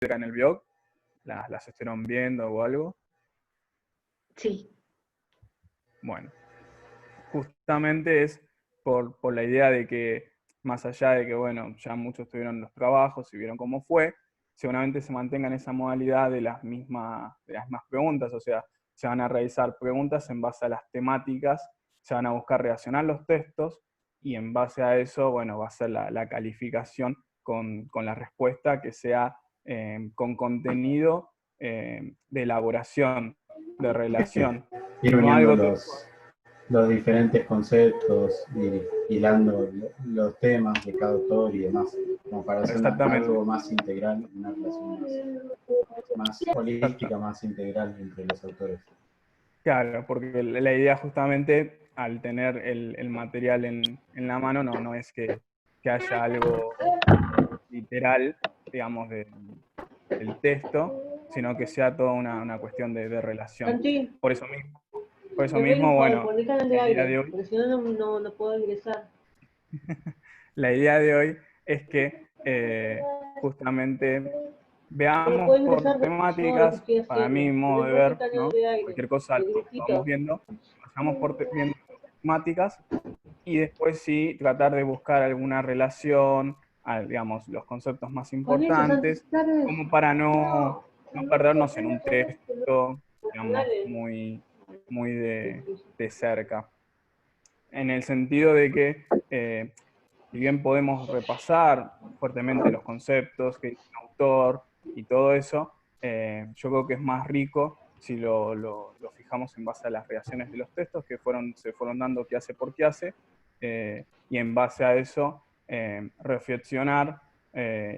en el blog, las estuvieron viendo o algo. Sí. Bueno, justamente es por la idea de que, más allá de que, bueno, ya muchos tuvieron los trabajos y vieron cómo fue, seguramente se mantenga en esa modalidad de las mismas preguntas, o sea, se van a realizar preguntas en base a las temáticas, se van a buscar relacionar los textos, y en base a eso, bueno, va a ser la calificación con la respuesta que sea con contenido de elaboración, de relación. Ir No uniendo algo los diferentes conceptos, ir hilando los temas de cada autor y demás, como para hacer algo más integral, una relación más holística, más integral entre los autores. Claro, porque la idea justamente al tener el material en la mano no es que haya algo literal, digamos, del texto, sino que sea toda una cuestión de relación. Santi, Por eso mismo, bueno, poné canal de aire, porque si no, no puedo ingresar. la idea de hoy es que justamente veamos por temáticas, para mí, modo de ver, ¿no? Cualquier cosa lo vamos viendo, pasamos viendo temáticas, y después sí tratar de buscar alguna relación, digamos, los conceptos más importantes, como para no perdernos en un texto, digamos, muy de cerca. En el sentido de que, si bien podemos repasar fuertemente los conceptos que dice el autor y todo eso, yo creo que es más rico si lo fijamos en base a las reacciones de los textos que se fueron dando clase por clase, y en base a eso reflexionar,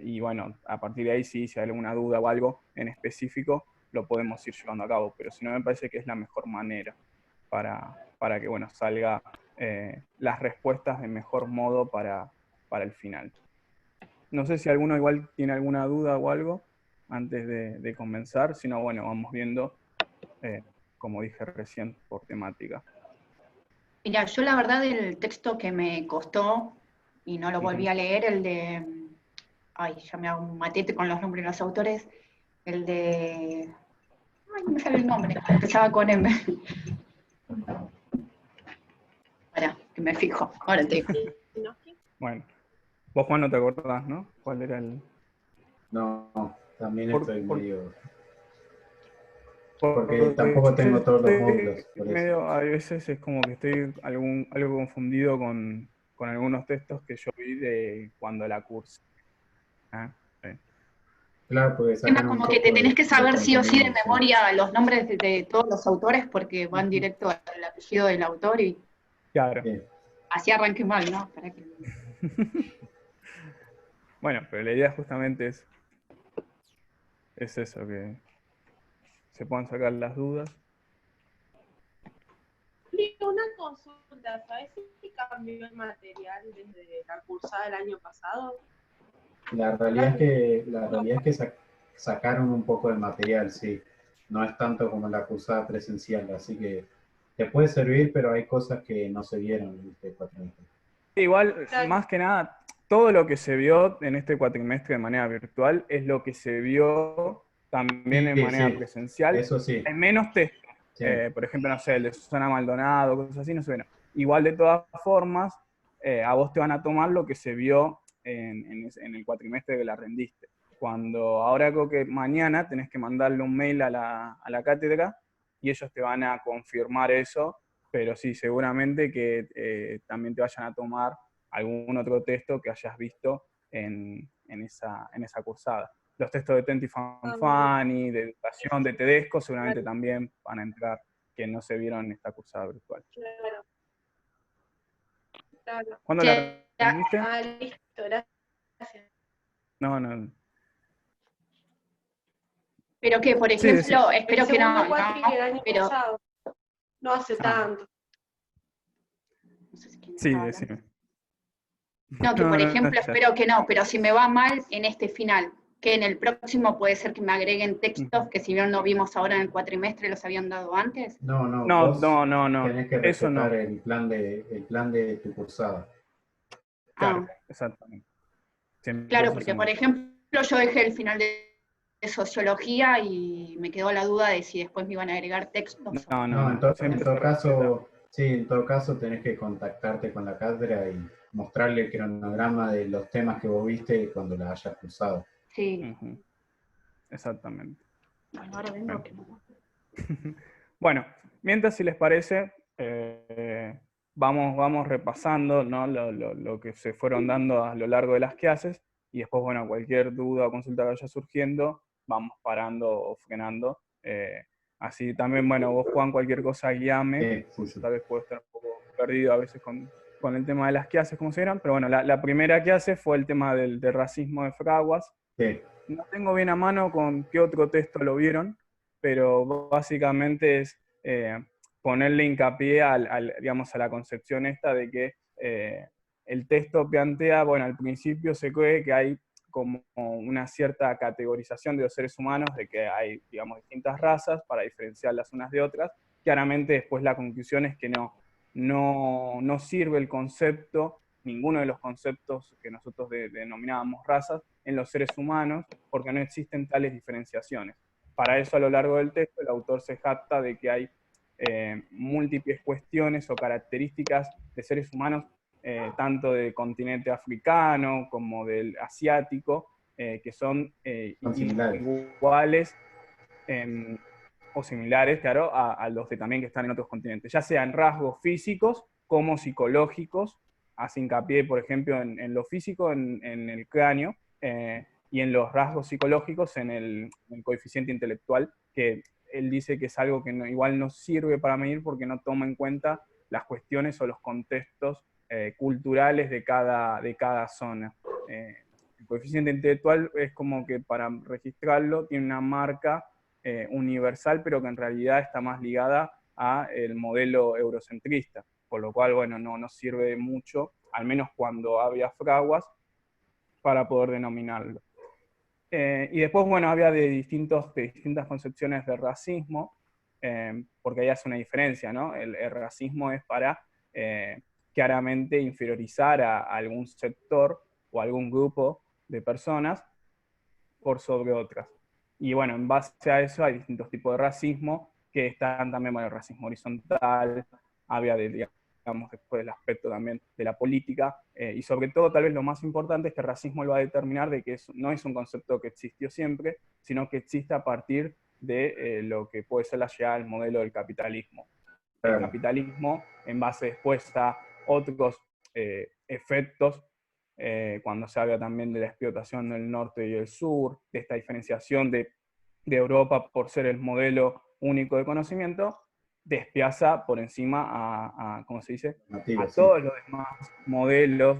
y bueno, a partir de ahí sí, si hay alguna duda o algo en específico, lo podemos ir llevando a cabo, pero si no, me parece que es la mejor manera para que, bueno, salga las respuestas de mejor modo para el final. No sé si alguno igual tiene alguna duda o algo antes de comenzar, si no, bueno, vamos viendo, como dije recién, por temática. Mira, yo la verdad el texto que me costó, y no lo volví a leer, el de, ay, ya me hago un matete con los nombres de los autores, el de, ay, no me sale el nombre, empezaba con M. Ahora, que me fijo, ahora te digo. Bueno, vos, Juan, no te acordás, ¿no? ¿Cuál era el...? No, también estoy medio... Porque tampoco tengo todos los módulos, por eso. A veces es como que estoy algo confundido con algunos textos que yo vi de cuando la cursé. ¿Ah? Sí. Claro, porque Tema como que te tenés que saber sí o sí de memoria los nombres de todos los autores porque van directo al apellido del autor y claro. Así arranqué mal, ¿no? ¿Para qué? Bueno, pero la idea justamente es eso, que se puedan sacar las dudas. Una consulta, ¿sabes si cambió el material desde la cursada del año pasado? La realidad es que sacaron un poco de material, sí. No es tanto como la cursada presencial, así que te puede servir, pero hay cosas que no se vieron en este cuatrimestre. Igual, más que nada, todo lo que se vio en este cuatrimestre de manera virtual es lo que se vio también de manera presencial. Eso sí. Hay menos textos. Sí. Por ejemplo, no sé, el de Susana Maldonado, cosas así, no se ven. Igual, de todas formas, a vos te van a tomar lo que se vio en el cuatrimestre que la rendiste. Ahora creo que mañana tenés que mandarle un mail a la cátedra y ellos te van a confirmar eso, pero sí, seguramente que también te vayan a tomar algún otro texto que hayas visto en esa cursada. Los textos de Tenti Fanfani, de Educación, de Tedesco, seguramente también van a entrar, que no se vieron en esta cursada virtual. Claro. ¿Cuándo la rendiste? Ah, listo, gracias. No. Pero que, por ejemplo, espero que no, pero... No hace tanto. No sé si sí, decime. No, que por ejemplo, espero que no, pero si me va mal en este final, que en el próximo puede ser que me agreguen textos que si bien no vimos ahora en el cuatrimestre, los habían dado antes. No. Tenés que respetar el plan de tu cursada. Claro, exactamente. Claro, porque por ejemplo yo dejé el final de sociología y me quedó la duda de si después me iban a agregar textos. No, en todo caso, sí, en todo caso tenés que contactarte con la cátedra y mostrarle el cronograma de los temas que vos viste cuando la hayas cursado. Sí. Exactamente. Bueno, ahora vengo que no. Bueno, mientras, si les parece, vamos repasando, ¿no? lo que se fueron dando a lo largo de las clases, y después, bueno, cualquier duda o consulta que vaya surgiendo, vamos parando o frenando. Así también, bueno, vos, Juan, cualquier cosa guíame. Tal vez puedo estar un poco perdido a veces con el tema de las clases, como se eran, pero bueno, la primera clase fue el tema del racismo de Fraguas. Sí. No tengo bien a mano con qué otro texto lo vieron, pero básicamente es ponerle hincapié digamos, a la concepción esta de que el texto plantea, bueno, al principio se cree que hay como una cierta categorización de los seres humanos, de que hay, digamos, distintas razas para diferenciarlas unas de otras. Claramente después la conclusión es que no sirve el concepto, ninguno de los conceptos que nosotros denominábamos razas, en los seres humanos, porque no existen tales diferenciaciones. Para eso, a lo largo del texto, el autor se jacta de que hay múltiples cuestiones o características de seres humanos, tanto del continente africano como del asiático, que son iguales o similares, claro, a los de también que están en otros continentes, ya sean rasgos físicos como psicológicos. Hace hincapié, por ejemplo, en lo físico, en el cráneo, y en los rasgos psicológicos, en el coeficiente intelectual, que él dice que es algo que igual no sirve para medir porque no toma en cuenta las cuestiones o los contextos culturales de cada zona. El coeficiente intelectual es como que para registrarlo tiene una marca universal, pero que en realidad está más ligada al modelo eurocentrista, por lo cual, bueno, no sirve mucho, al menos cuando había Fraguas, para poder denominarlo. Y después, bueno, había de distintas concepciones de racismo, porque ahí hace una diferencia, ¿no? El racismo es para claramente inferiorizar a algún sector o algún grupo de personas por sobre otras. Y bueno, en base a eso hay distintos tipos de racismo, que están también, bueno, el racismo horizontal, había digamos, después el aspecto también de la política, y sobre todo, tal vez lo más importante es que el racismo lo va a determinar de que no es un concepto que existió siempre, sino que existe a partir de lo que puede ser la llegada al modelo del capitalismo. El capitalismo, en base después a otros efectos, cuando se habla también de la explotación del norte y el sur, de esta diferenciación de Europa por ser el modelo único de conocimiento, despiaza por encima a ¿cómo se dice? A todos los demás modelos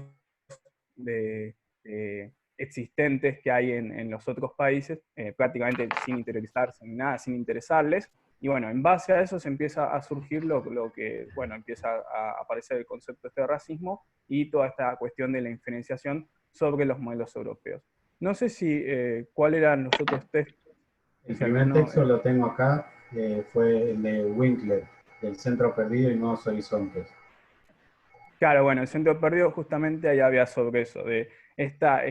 existentes que hay en los otros países, prácticamente sin interiorizarse ni nada, sin interesarles. Y bueno, en base a eso se empieza a surgir lo que, bueno, empieza a aparecer el concepto de racismo y toda esta cuestión de la inferenciación sobre los modelos europeos. No sé si, ¿cuáles eran los otros textos? El primer texto lo tengo acá, fue el de Winkler, del Centro Perdido y Nuevos Horizontes. Claro, bueno, el Centro Perdido justamente ahí había sobre eso, de esta,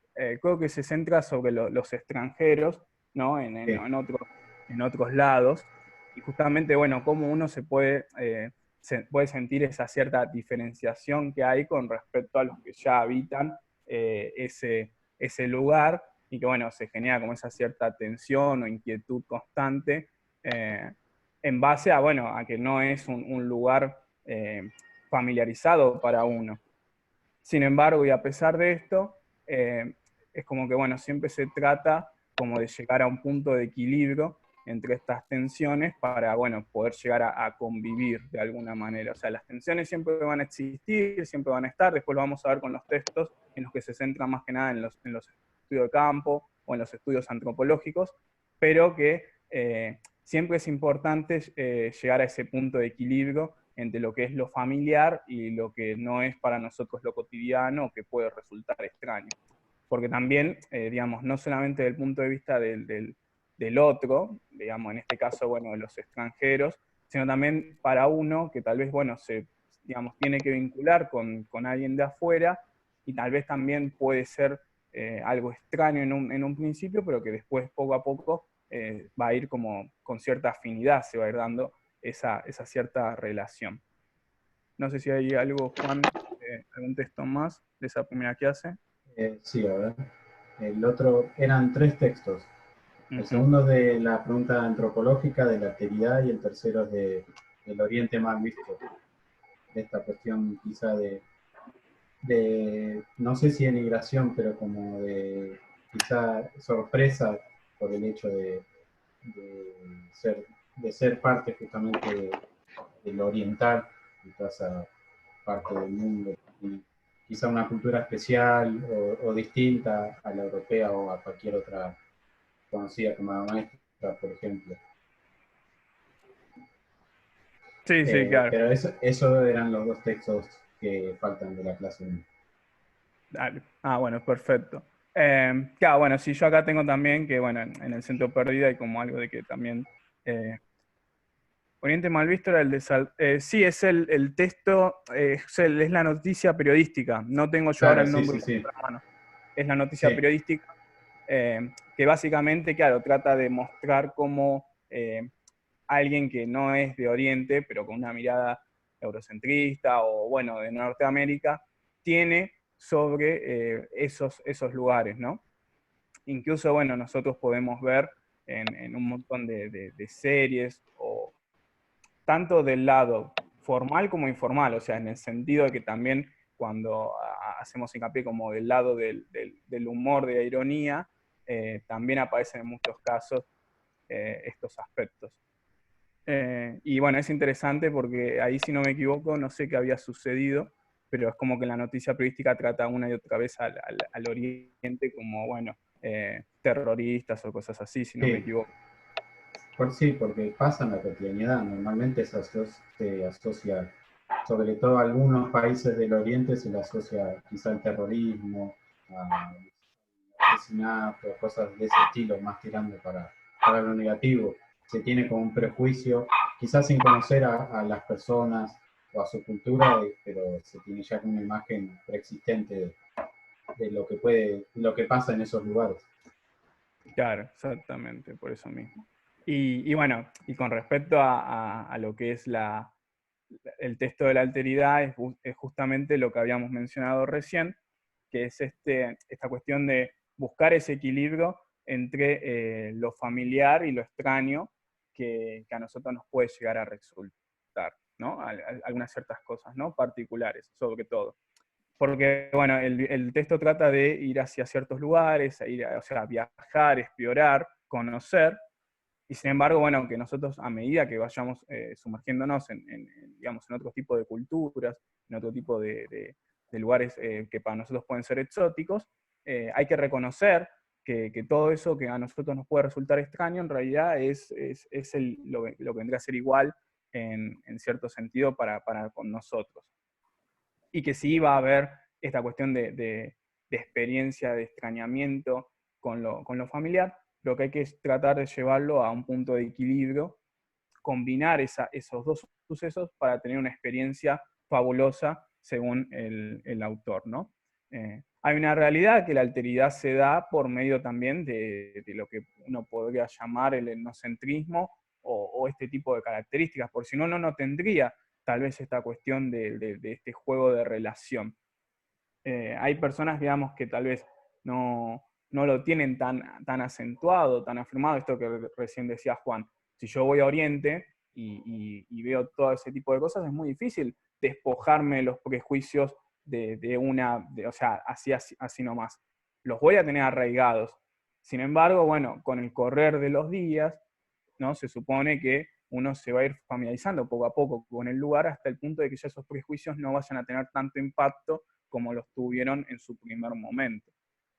creo que se centra sobre los extranjeros, ¿no? En otros lados, y justamente, bueno, cómo uno se puede sentir esa cierta diferenciación que hay con respecto a los que ya habitan ese lugar, y que, bueno, se genera como esa cierta tensión o inquietud constante, en base a, bueno, a que no es un lugar familiarizado para uno. Sin embargo, y a pesar de esto, es como que, bueno, siempre se trata como de llegar a un punto de equilibrio entre estas tensiones para, bueno, poder llegar a convivir de alguna manera. O sea, las tensiones siempre van a existir, siempre van a estar, después lo vamos a ver con los textos en los que se centran más que nada en los estudios de campo o en los estudios antropológicos, pero que siempre es importante llegar a ese punto de equilibrio entre lo que es lo familiar y lo que no es para nosotros lo cotidiano, o que puede resultar extraño. Porque también, digamos, no solamente desde el punto de vista del otro, digamos, en este caso, bueno, de los extranjeros, sino también para uno que tal vez, bueno, digamos, tiene que vincular con alguien de afuera, y tal vez también puede ser algo extraño en un principio, pero que después poco a poco va a ir como con cierta afinidad, se va a ir dando esa cierta relación. No sé si hay algo, Juan, algún texto más de esa primera clase. Sí, a ver. El otro, eran 3 textos. El segundo es de la pregunta antropológica de la alteridad y el tercero es del Oriente mal visto. De esta cuestión quizá no sé si de migración, pero como de quizá sorpresa por el hecho de ser parte justamente del oriental, de toda esa parte del mundo, y quizá una cultura especial o distinta a la europea o a cualquier otra conocida como la nuestra, por ejemplo. Sí, sí, claro. Pero eso eran los 2 textos que faltan de la clase 1. Dale. Ah, bueno, perfecto. Claro, bueno, sí, yo acá tengo también que, bueno, en el centro perdida hay como algo de que también Oriente mal visto era el de sí, es el texto, es la noticia periodística. No tengo yo Claro, ahora el nombre sí. en la mano. Es la noticia periodística, que básicamente, claro, trata de mostrar cómo alguien que no es de Oriente, pero con una mirada eurocentrista o, bueno, de Norteamérica, tiene sobre esos lugares, ¿no? Incluso, bueno, nosotros podemos ver en un montón de series, o tanto del lado formal como informal, o sea, en el sentido de que también cuando hacemos hincapié como del lado del humor, de la ironía, también aparecen en muchos casos estos aspectos. Y bueno, es interesante porque ahí, si no me equivoco, no sé qué había sucedido, pero es como que la noticia periodística trata una y otra vez al Oriente como, bueno, terroristas o cosas así, si no me equivoco. Sí, porque pasa en la cotidianidad. Normalmente se asocia, sobre todo a algunos países del Oriente, se le asocia quizá al terrorismo, a asesinato, cosas de ese estilo, más tirando para lo negativo. Se tiene como un prejuicio, quizás sin conocer a las personas o a su cultura, pero se tiene ya una imagen preexistente de lo que pasa en esos lugares. Claro, exactamente, por eso mismo. Y bueno, y con respecto a lo que es el texto de la alteridad, es justamente lo que habíamos mencionado recién, que es esta cuestión de buscar ese equilibrio entre lo familiar y lo extraño que a nosotros nos puede llegar a resultar, ¿no? Algunas ciertas cosas, ¿no? Particulares, sobre todo. Porque, bueno, el texto trata de ir hacia ciertos lugares, o sea, viajar, explorar, conocer, y sin embargo, bueno, que nosotros a medida que vayamos sumergiéndonos digamos, en otro tipo de culturas, en otro tipo de lugares que para nosotros pueden ser exóticos, hay que reconocer que todo eso que a nosotros nos puede resultar extraño, en realidad es lo que vendría a ser igual en cierto sentido para con nosotros. Y que sí va a haber esta cuestión de experiencia, de extrañamiento con lo familiar, lo que hay que es tratar de llevarlo a un punto de equilibrio, combinar esos dos sucesos para tener una experiencia fabulosa según el autor, ¿no? Hay una realidad que la alteridad se da por medio también de lo que uno podría llamar el etnocentrismo o este tipo de características, por si no, no tendría tal vez esta cuestión de este juego de relación. Hay personas, digamos, que tal vez no lo tienen tan acentuado, tan afirmado, esto que recién decía Juan. Si yo voy a Oriente y veo todo ese tipo de cosas, es muy difícil despojarme de los prejuicios o sea, así nomás. Los voy a tener arraigados. Sin embargo, bueno, con el correr de los días, ¿no? Se supone que uno se va a ir familiarizando poco a poco con el lugar hasta el punto de que ya esos prejuicios no vayan a tener tanto impacto como los tuvieron en su primer momento.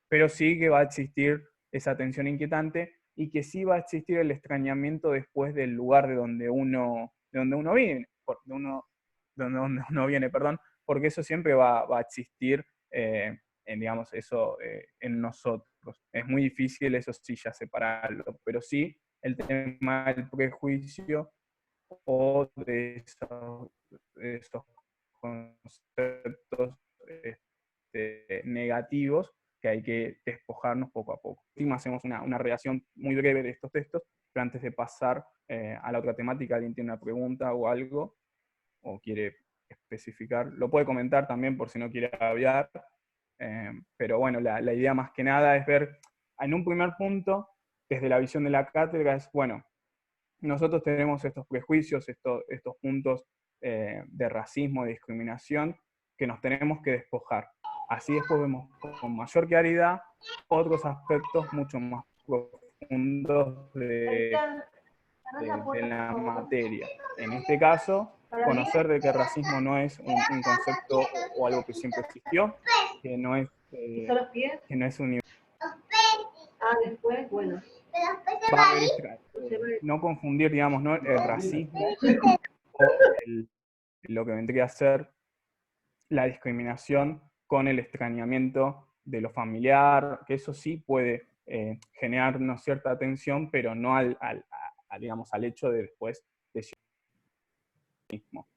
Pero sí que va a existir esa tensión inquietante y que sí va a existir el extrañamiento después del lugar de donde uno viene, donde uno viene, perdón, porque eso siempre va a existir digamos, eso en nosotros. Es muy difícil, eso sí, ya separarlo, pero sí el tema del prejuicio o de esos conceptos negativos que hay que despojarnos poco a poco. Hacemos una redacción muy breve de estos textos, pero antes de pasar a la otra temática, ¿alguien tiene una pregunta o algo? ¿O quiere especificar? Lo puede comentar también por si no quiere hablar. Pero bueno, la idea más que nada es ver, en un primer punto, desde la visión de la cátedra, es, bueno, nosotros tenemos estos prejuicios, estos puntos de racismo, de discriminación, que nos tenemos que despojar. Así después vemos con mayor claridad otros aspectos mucho más profundos de la materia. En este caso, conocer de que el racismo no es un concepto o algo que siempre existió, que no es universal. Después, bueno. No confundir, digamos, ¿no?, el racismo o lo que vendría a ser la discriminación con el extrañamiento de lo familiar, que eso sí puede generarnos cierta tensión, pero no digamos, al hecho de después decir mismo.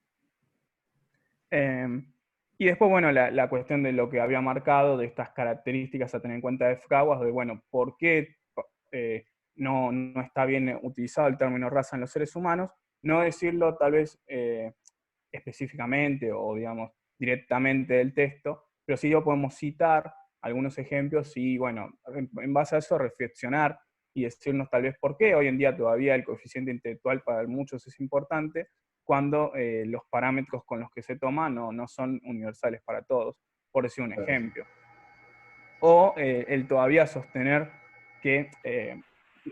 Y después, bueno, la cuestión de lo que había marcado, de estas características a tener en cuenta de Fraguas, de, bueno, ¿por qué no está bien utilizado el término raza en los seres humanos? No decirlo tal vez específicamente o, digamos, directamente del texto, pero sí podemos citar algunos ejemplos y, bueno, en base a eso reflexionar y decirnos tal vez por qué hoy en día todavía el coeficiente intelectual para muchos es importante, cuando los parámetros con los que se toma no son universales para todos, por decir un ejemplo. O el todavía sostener que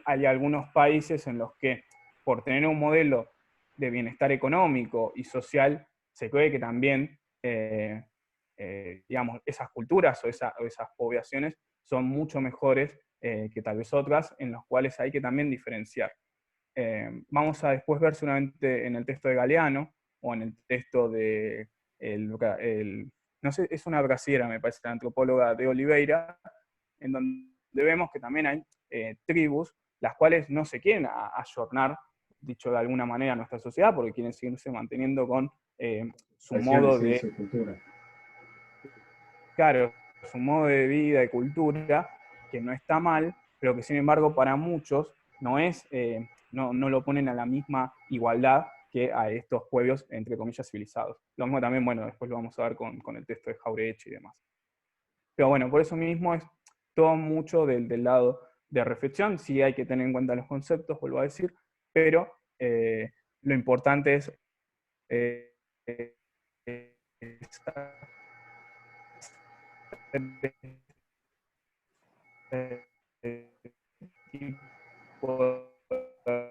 hay algunos países en los que, por tener un modelo de bienestar económico y social, se cree que también, digamos, esas culturas o esas poblaciones son mucho mejores que tal vez otras, en los cuales hay que también diferenciar. Vamos a después ver seguramente en el texto de Galeano, o en el texto de, no sé, es una brasilera, me parece, la antropóloga de Oliveira, en donde vemos que también hay tribus, las cuales no se quieren ayornar, dicho de alguna manera, a nuestra sociedad, porque quieren seguirse manteniendo con su modo de... su cultura. Claro, su modo de vida y cultura, que no está mal, pero que sin embargo para muchos no es... no lo ponen a la misma igualdad que a estos pueblos, entre comillas, civilizados. Lo mismo también, bueno, después lo vamos a ver con el texto de Jauretche y demás. Pero bueno, por eso mismo es todo mucho del lado de reflexión. Sí hay que tener en cuenta los conceptos, vuelvo a decir, pero lo importante es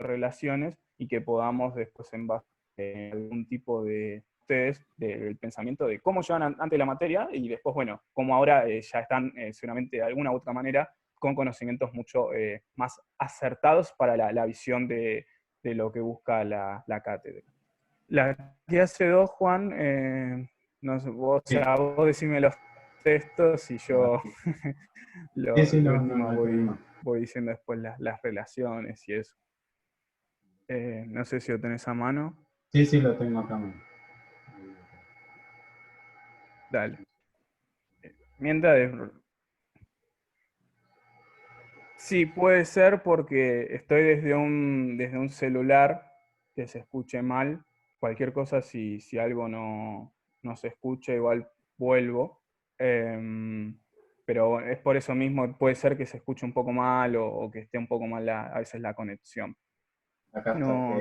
relaciones y que podamos después en base a algún tipo de ustedes del pensamiento de cómo llevan ante la materia y después, bueno, cómo ahora ya están seguramente de alguna u otra manera con conocimientos mucho más acertados para la visión de lo que busca la cátedra. La clase 2, Juan, no sé, vos decime los textos y yo voy diciendo después las relaciones y eso. No sé si lo tenés a mano. Sí, lo tengo acá. Dale. Mientras... Sí, puede ser porque estoy desde un celular que se escuche mal. Cualquier cosa, si algo no se escucha, igual vuelvo. Pero es por eso mismo, puede ser que se escuche un poco mal o que esté un poco mal a veces la conexión. Acá está.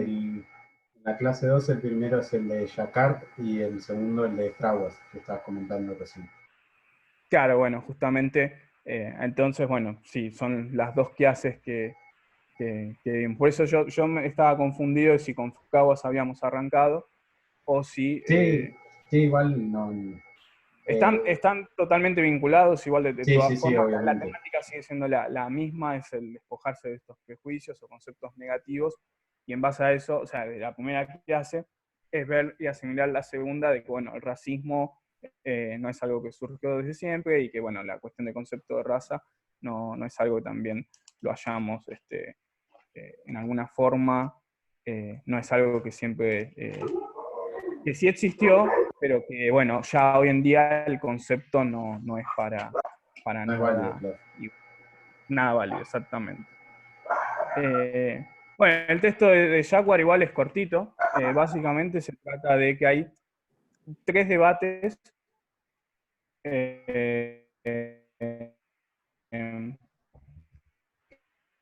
La clase 2, el primero es el de Jacquard y el segundo el de Fraguas, que estabas comentando recién. Claro, bueno, justamente, entonces, bueno, sí, son las dos clases que por eso yo me estaba confundido si con Fraguas habíamos arrancado o si... Sí, igual no... Están totalmente vinculados, igual de todas formas, la obviamente. temática sigue siendo la misma, es el despojarse de estos prejuicios o conceptos negativos, y en base a eso, o sea, la primera clase es ver y asimilar la segunda de que, bueno, el racismo no es algo que surgió desde siempre, y que, bueno, la cuestión del concepto de raza no es algo que también lo hayamos, en alguna forma, no es algo que siempre... que sí existió, pero que, bueno, ya hoy en día el concepto no es para no nada, es válido, claro. Nada válido, exactamente. Bueno, el texto de Jacquard igual es cortito. Básicamente se trata de que hay 3 debates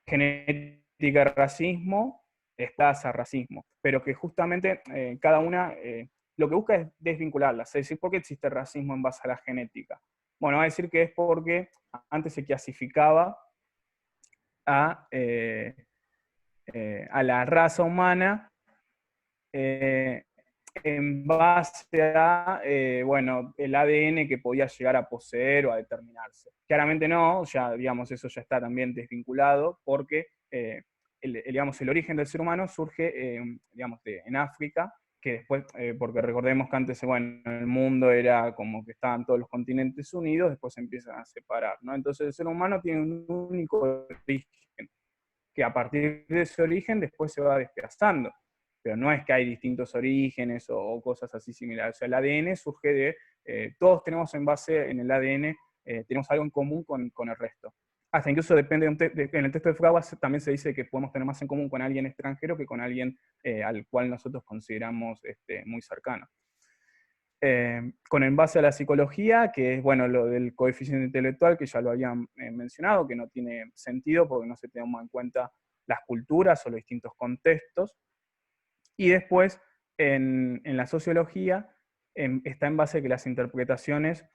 genética, racismo, esplaza, racismo, pero que justamente cada una lo que busca es desvincularlas, es decir, ¿por qué existe racismo en base a la genética? Bueno, va a decir que es porque antes se clasificaba a la raza humana en base a, bueno, el ADN que podía llegar a poseer o a determinarse. Claramente no, ya, digamos, eso ya está también desvinculado, porque, digamos, el origen del ser humano surge, digamos, en África, que después, porque recordemos que antes, bueno, el mundo era como que estaban todos los continentes unidos, después se empiezan a separar, ¿no? Entonces el ser humano tiene un único origen, que a partir de ese origen después se va desplazando. Pero no es que hay distintos orígenes o cosas así similares. O sea, el ADN surge de, todos tenemos en base en el ADN, tenemos algo en común con el resto. Hasta incluso depende, en el texto de Froude también se dice que podemos tener más en común con alguien extranjero que con alguien al cual nosotros consideramos muy cercano. Con en base a la psicología, que es, bueno, lo del coeficiente intelectual, que ya lo habían mencionado, que no tiene sentido porque no se toma en cuenta las culturas o los distintos contextos. Y después, en la sociología, está en base a que las interpretaciones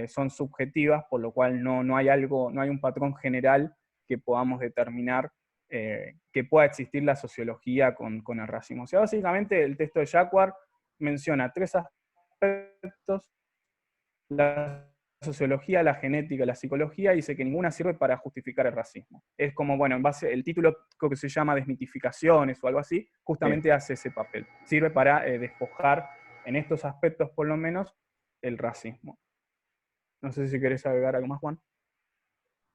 son subjetivas, por lo cual no hay un patrón general que podamos determinar que pueda existir la sociología con el racismo. O sea, básicamente el texto de Jacquard menciona 3 aspectos: la sociología, la genética, la psicología, y dice que ninguna sirve para justificar el racismo. Es como, bueno, en base, el título creo que se llama Desmitificaciones o algo así, justamente hace ese papel. Sirve para despojar, en estos aspectos por lo menos, el racismo. No sé si querés agregar algo más, Juan.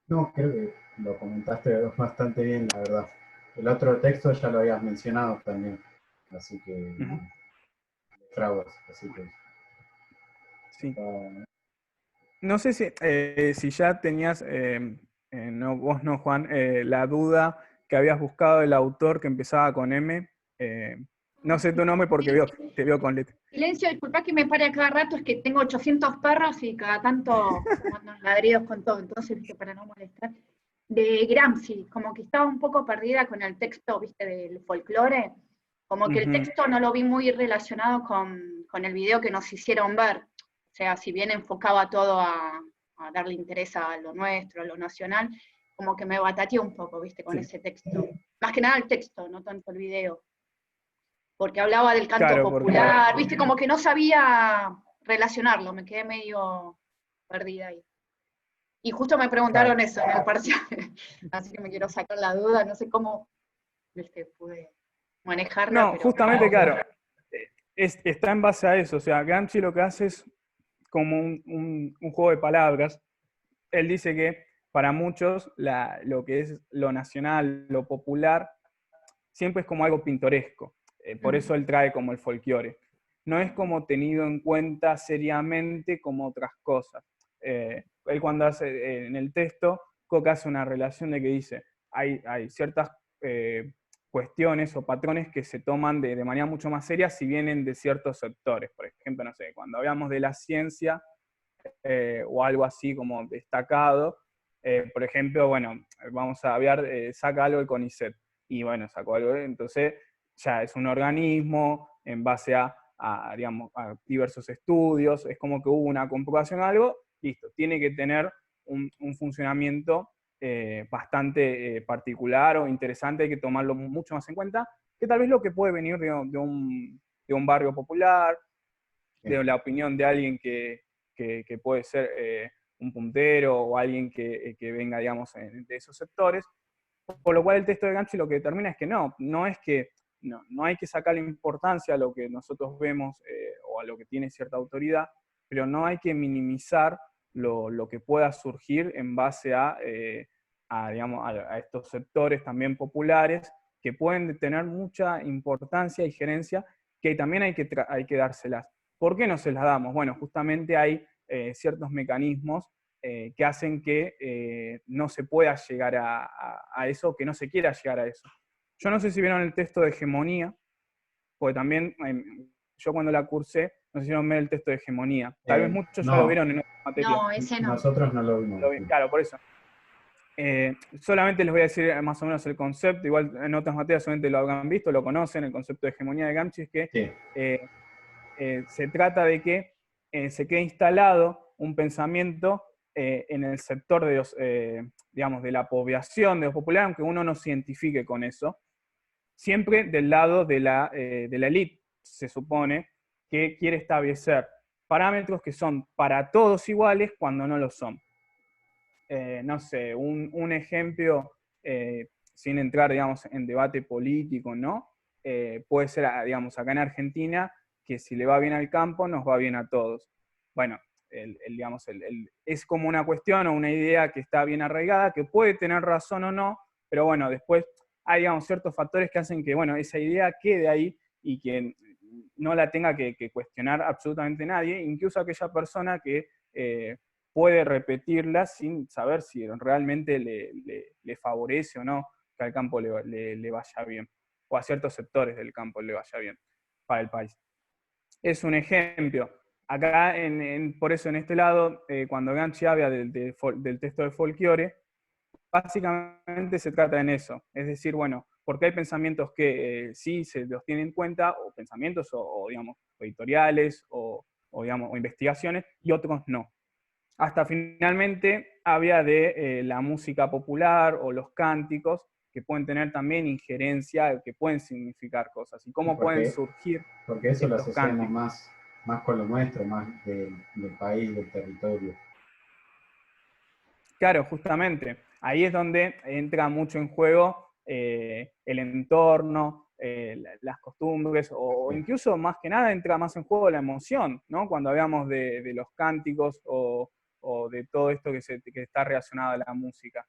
No, creo que lo comentaste bastante bien, la verdad. El otro texto ya lo habías mencionado también, así que... Fraudes, así que... Sí. No sé si ya tenías, no, vos no, Juan, la duda que habías buscado del autor que empezaba con M. No sé tu nombre porque te veo con letra. Silencio, disculpa que me pare a cada rato, es que tengo 800 perros y cada tanto mandan ladridos con todo, entonces, viste, para no molestar. De Gramsci, como que estaba un poco perdida con el texto, viste, del folclore, como que el texto no lo vi muy relacionado con el video que nos hicieron ver. O sea, si bien enfocaba todo a darle interés a lo nuestro, a lo nacional, como que me batateó un poco, viste, con ese texto. Más que nada el texto, no tanto el video. Porque hablaba del canto popular, viste, como que no sabía relacionarlo, me quedé medio perdida ahí. Y justo me preguntaron eso en el parcial, así que me quiero sacar la duda, no sé cómo pude manejarla. No, pero justamente, claro, está en base a eso. O sea, Gramsci lo que hace es como un juego de palabras. Él dice que para muchos lo que es lo nacional, lo popular, siempre es como algo pintoresco. Por eso él trae como el folclore. No es como tenido en cuenta seriamente como otras cosas. Él cuando hace en el texto, Coca hace una relación de que dice, hay ciertas cuestiones o patrones que se toman de manera mucho más seria si vienen de ciertos sectores. Por ejemplo, no sé, cuando hablamos de la ciencia o algo así como destacado, por ejemplo, bueno, vamos a hablar, saca algo el CONICET, y bueno, sacó algo, entonces ya es un organismo en base digamos, a diversos estudios, es como que hubo una comprobación de algo, listo, tiene que tener un funcionamiento bastante particular o interesante, hay que tomarlo mucho más en cuenta, que tal vez lo que puede venir de un barrio popular, de la opinión de alguien que puede ser un puntero o alguien que venga, digamos, de esos sectores. Por lo cual el texto de Gramsci lo que determina es que no hay que sacarle importancia a lo que nosotros vemos o a lo que tiene cierta autoridad, pero no hay que minimizar lo que pueda surgir en base digamos, a estos sectores también populares que pueden tener mucha importancia y gerencia, que también hay que dárselas. ¿Por qué no se las damos? Bueno, justamente hay ciertos mecanismos que hacen que no se pueda llegar a eso, que no se quiera llegar a eso. Yo no sé si vieron el texto de hegemonía, porque también yo cuando la cursé nos hicieron ver el texto de hegemonía. Tal vez muchos ya lo vieron en otra materia. No, ese no. Nosotros no lo vimos. Claro, por eso. Solamente les voy a decir más o menos el concepto, igual en otras materias solamente lo habrán visto, lo conocen, el concepto de hegemonía de Gramsci es que sí. Se trata de que se quede instalado un pensamiento en el sector de los, digamos, de la población, de los populares, aunque uno no se identifique con eso, siempre del lado de la élite, se supone, que quiere establecer parámetros que son para todos iguales cuando no lo son. No sé, un ejemplo, sin entrar, digamos, en debate político, ¿no? Puede ser, digamos, acá en Argentina, que si le va bien al campo, nos va bien a todos. Bueno, digamos, es como una cuestión o una idea que está bien arraigada, que puede tener razón o no, pero bueno, después hay, digamos, ciertos factores que hacen que, bueno, esa idea quede ahí y que no la tenga que cuestionar absolutamente nadie, incluso aquella persona que puede repetirla sin saber si realmente le favorece o no que al campo le vaya bien, o a ciertos sectores del campo le vaya bien para el país. Es un ejemplo. Acá, por eso en este lado, cuando Gramsci habla del texto de Folklore, básicamente se trata en eso. Es decir, bueno, porque hay pensamientos que sí se los tienen en cuenta, o pensamientos, o digamos, editoriales, digamos, o investigaciones, y otros no. Hasta finalmente había de la música popular o los cánticos, que pueden tener también injerencia, que pueden significar cosas, y cómo pueden surgir. Porque eso lo asociamos más con lo nuestro, más del país, del territorio. Claro, justamente. Ahí es donde entra mucho en juego el entorno, las costumbres, o incluso más que nada entra más en juego la emoción, ¿no? Cuando hablamos de los cánticos o de todo esto que está relacionado a la música.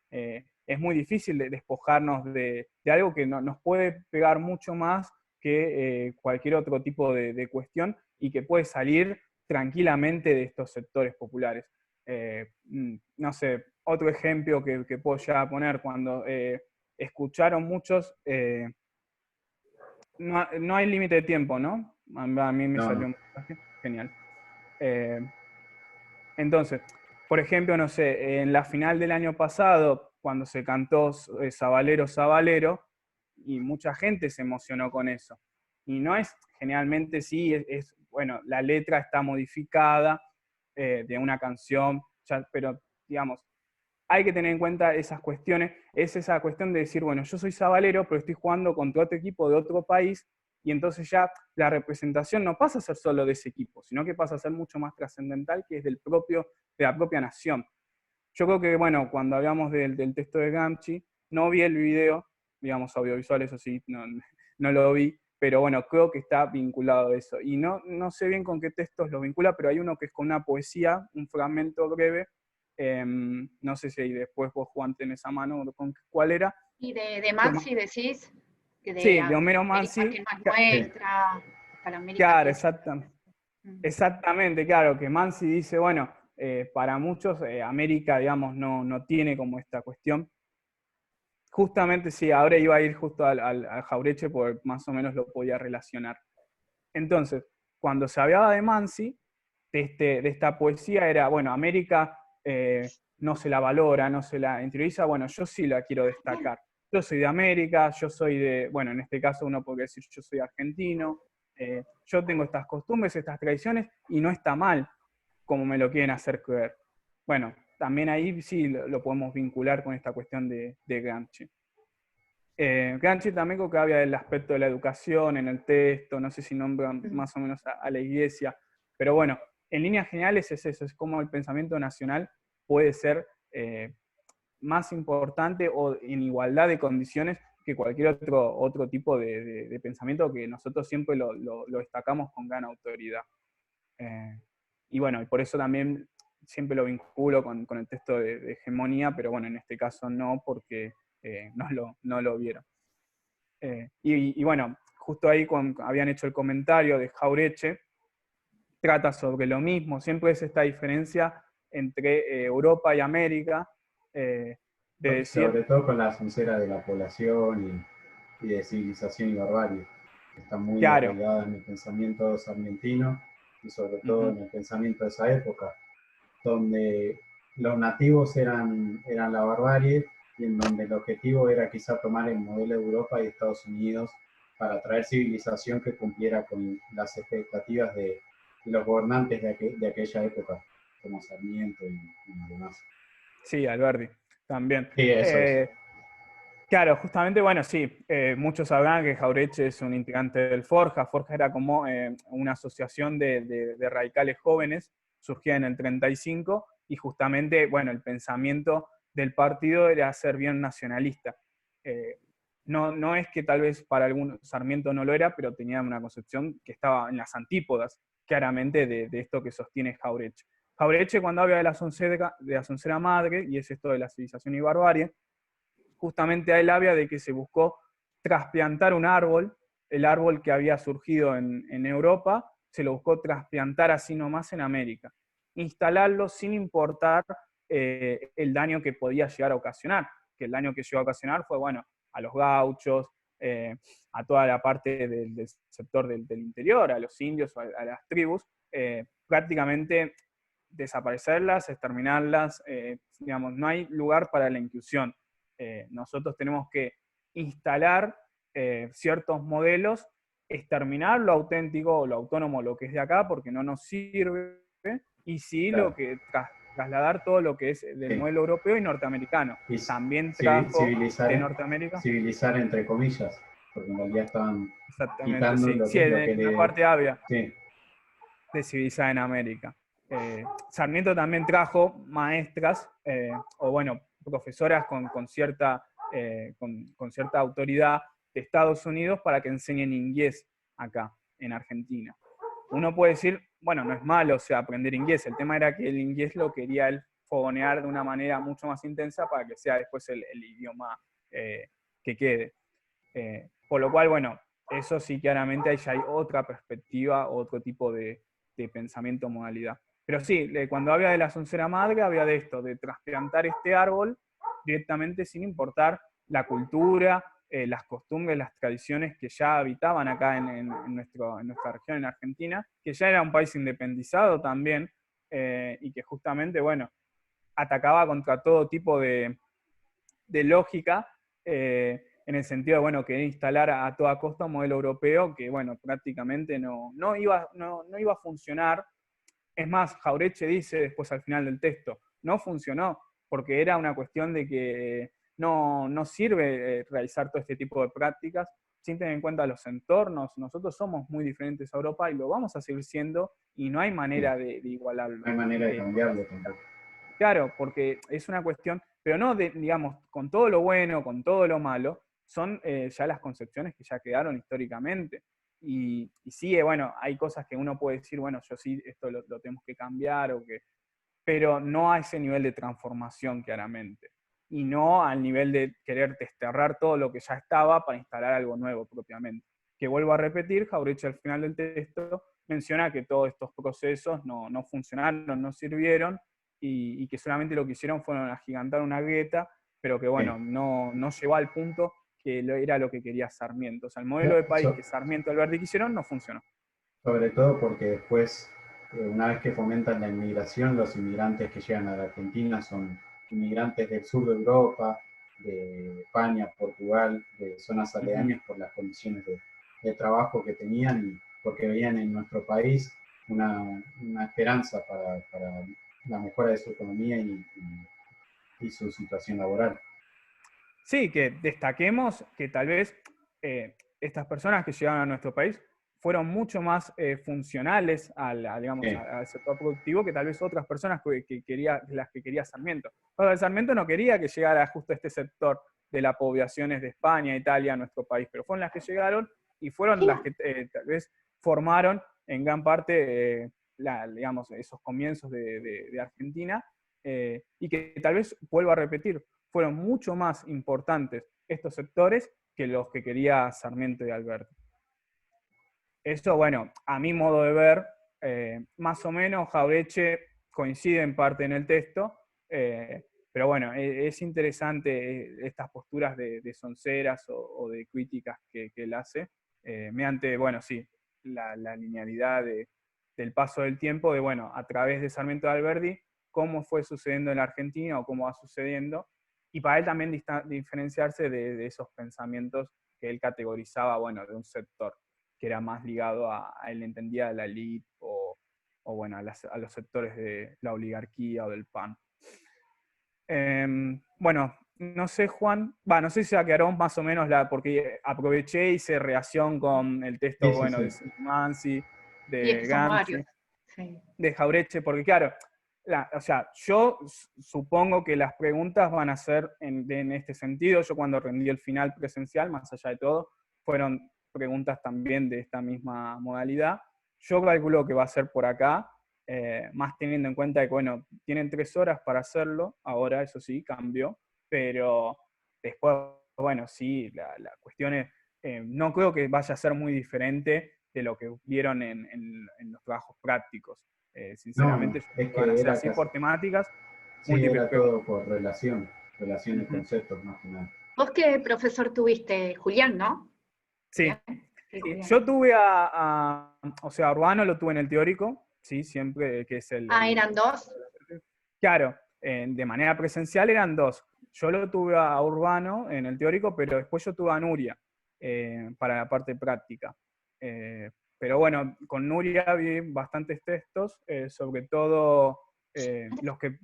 Es muy difícil despojarnos de algo que nos puede pegar mucho más que cualquier otro tipo de cuestión y que puede salir tranquilamente de estos sectores populares. No sé, otro ejemplo que puedo ya poner, cuando escucharon muchos, no hay límite de tiempo, ¿no? A mí me salió un mensaje, genial. Entonces, por ejemplo, no sé, en la final del año pasado, cuando se cantó Sabalero, Sabalero, y mucha gente se emocionó con eso. Y no es, generalmente sí, bueno, la letra está modificada de una canción, pero digamos, hay que tener en cuenta esas cuestiones, es esa cuestión de decir, bueno, yo soy sabalero, pero estoy jugando contra otro equipo de otro país, y entonces ya la representación no pasa a ser solo de ese equipo, sino que pasa a ser mucho más trascendental, que es de la propia nación. Yo creo que, bueno, cuando hablamos del texto de Gramsci, no vi el video, digamos, audiovisual, eso sí, no lo vi, pero bueno, creo que está vinculado a eso. Y no sé bien con qué textos lo vincula, pero hay uno que es con una poesía, un fragmento breve, no sé si después vos, Juan, tenés a mano con cuál era. ¿Y de Mansi decís? Sí, de Homero Mansi. Que más nuestra, para América. Claro, exactamente, claro, que Mansi dice, bueno, para muchos América, digamos, no tiene como esta cuestión. Justamente, sí, ahora iba a ir justo al Jauretche porque más o menos lo podía relacionar. Entonces, cuando se hablaba de Mansi, de esta poesía era, bueno, América no se la valora, no se la interioriza, bueno, yo sí la quiero destacar. Yo soy de América, yo soy de, bueno, en este caso uno podría decir yo soy argentino, yo tengo estas costumbres, estas tradiciones, y no está mal como me lo quieren hacer creer. Bueno, también ahí sí lo podemos vincular con esta cuestión de Gramsci. Gramsci también creo que habla del aspecto de la educación en el texto, no sé si nombran más o menos a la iglesia, pero bueno, en líneas generales es eso, es como el pensamiento nacional puede ser más importante o en igualdad de condiciones que cualquier otro tipo de pensamiento que nosotros siempre lo destacamos con gran autoridad. Y bueno, y por eso también siempre lo vinculo con el texto de hegemonía, pero bueno, en este caso no, porque no lo vieron. Y bueno, justo ahí habían hecho el comentario de Jauretche, trata sobre lo mismo, siempre es esta diferencia entre Europa y América. Sobre todo con la sincera de la población y de civilización y barbarie. Está muy arraigada en el pensamiento sarmientino y sobre todo en el pensamiento de esa época, donde los nativos eran la barbarie y en donde el objetivo era quizá tomar el modelo de Europa y Estados Unidos para traer civilización que cumpliera con las expectativas de los gobernantes de aquella época, como Sarmiento y demás. Sí, Alberti, también. Sí, eso es. Claro, justamente, bueno, sí, muchos sabrán que Jauretche es un integrante del Forja. Forja era como una asociación de radicales jóvenes, surgía en el 35, y justamente, bueno, el pensamiento del partido era ser bien nacionalista. No es que tal vez para algún Sarmiento no lo era, pero tenía una concepción que estaba en las antípodas, claramente, de esto que sostiene Jauretche. Jauretche, cuando habla de la soncera madre, y es esto de la civilización y barbarie, justamente hay la habla de que se buscó trasplantar un árbol, el árbol que había surgido en Europa, se lo buscó trasplantar así nomás en América, instalarlo sin importar el daño que podía llegar a ocasionar, que el daño que llegó a ocasionar fue, bueno, a los gauchos, a toda la parte del sector del interior, a los indios, a las tribus, prácticamente desaparecerlas, exterminarlas, digamos, no hay lugar para la inclusión. Nosotros tenemos que instalar ciertos modelos, exterminar lo auténtico o lo autónomo, lo que es de acá, porque no nos sirve, y sí claro. lo que trasladar todo lo que es del modelo europeo y norteamericano. Y también trajo de Norteamérica. Civilizar entre comillas, porque en realidad estaban quitando sí. lo Sí, que la parte avia sí. de civilizar en América. Sarmiento también trajo maestras, o bueno, profesoras con cierta autoridad de Estados Unidos para que enseñen inglés acá, en Argentina. Uno puede decir, bueno, no es malo, o sea, aprender inglés. El tema era que el inglés lo quería él fogonear de una manera mucho más intensa para que sea después el idioma que quede. Por lo cual, bueno, eso sí, claramente ahí ya hay otra perspectiva, otro tipo de pensamiento, modalidad. Pero sí, cuando había de la soncera madre, había de esto, de trasplantar este árbol directamente sin importar la cultura, las costumbres, las tradiciones que ya habitaban acá en nuestra región, en Argentina, que ya era un país independizado también, y que justamente, bueno, atacaba contra todo tipo de lógica, en el sentido de, bueno, querer instalar a toda costa un modelo europeo que, bueno, prácticamente no iba a funcionar. Es más, Jauretche dice después al final del texto, no funcionó, porque era una cuestión de que no sirve realizar todo este tipo de prácticas sin tener en cuenta los entornos. Nosotros somos muy diferentes a Europa y lo vamos a seguir siendo, y no hay manera de igualarlo. No hay manera de cambiarlo tampoco. Claro, porque es una cuestión, pero no digamos, con todo lo bueno, con todo lo malo, son ya las concepciones que ya quedaron históricamente. Y sí, bueno, hay cosas que uno puede decir, bueno, yo sí, esto lo tenemos que cambiar, pero no a ese nivel de transformación, claramente. Y no al nivel de querer desterrar todo lo que ya estaba para instalar algo nuevo propiamente. Que vuelvo a repetir, Jauretche al final del texto menciona que todos estos procesos no funcionaron, no sirvieron, y que solamente lo que hicieron fueron agigantar una grieta, pero que bueno, no llegó al punto que era lo que quería Sarmiento. O sea, el modelo de país que Sarmiento y Alberti quisieron no funcionó. Sobre todo porque después, una vez que fomentan la inmigración, los inmigrantes que llegan a la Argentina son inmigrantes del sur de Europa, de España, Portugal, de zonas aledañas por las condiciones de trabajo que tenían y porque veían en nuestro país una esperanza para la mejora de su economía y su situación laboral. Sí, que destaquemos que tal vez estas personas que llegaron a nuestro país fueron mucho más funcionales al sector productivo que tal vez otras personas las que quería Sarmiento. Pero Sarmiento no quería que llegara justo este sector de las poblaciones de España, Italia, a nuestro país, pero fueron las que llegaron y fueron las que tal vez formaron en gran parte esos comienzos de Argentina, y que tal vez, vuelvo a repetir, fueron mucho más importantes estos sectores que los que quería Sarmiento y Alberti. Eso, bueno, a mi modo de ver, más o menos Jauretche coincide en parte en el texto, pero bueno, es interesante estas posturas de sonceras o de críticas que él hace, mediante, bueno, sí, la linealidad del paso del tiempo, de bueno, a través de Sarmiento de Alberdi, cómo fue sucediendo en la Argentina o cómo va sucediendo, y para él también diferenciarse de esos pensamientos que él categorizaba, bueno, de un sector, que era más ligado él entendía de la élite o bueno, a los sectores de la oligarquía o del PAN. Bueno, no sé, Juan, no sé si se quedaron más o menos, porque aproveché y hice reacción con el texto, sí, bueno, sí. de Mansi, de Y es que son Gramsci, varios. Sí. de Jauretche, porque claro, o sea, yo supongo que las preguntas van a ser en este sentido. Yo cuando rendí el final presencial, más allá de todo, fueron preguntas también de esta misma modalidad. Yo calculo que va a ser por acá, más teniendo en cuenta que, bueno, tienen 3 horas para hacerlo, ahora eso sí, cambió, pero después, bueno, sí, la cuestión es, no creo que vaya a ser muy diferente de lo que vieron en los trabajos prácticos. Sinceramente, No, es van a que ser era así casi, por temáticas, sí, múltiples era preguntas. todo por relación de conceptos más que nada. ¿Vos qué profesor tuviste? Julián, ¿no? Sí. Sí, Julián. Yo tuve o sea, Urbano lo tuve en el teórico, sí, siempre, que es ¿Eran 2? Claro, de manera presencial eran 2. Yo lo tuve a Urbano en el teórico, pero después yo tuve a Nuria para la parte práctica. Pero bueno, con Nuria vi bastantes textos, sobre todo los que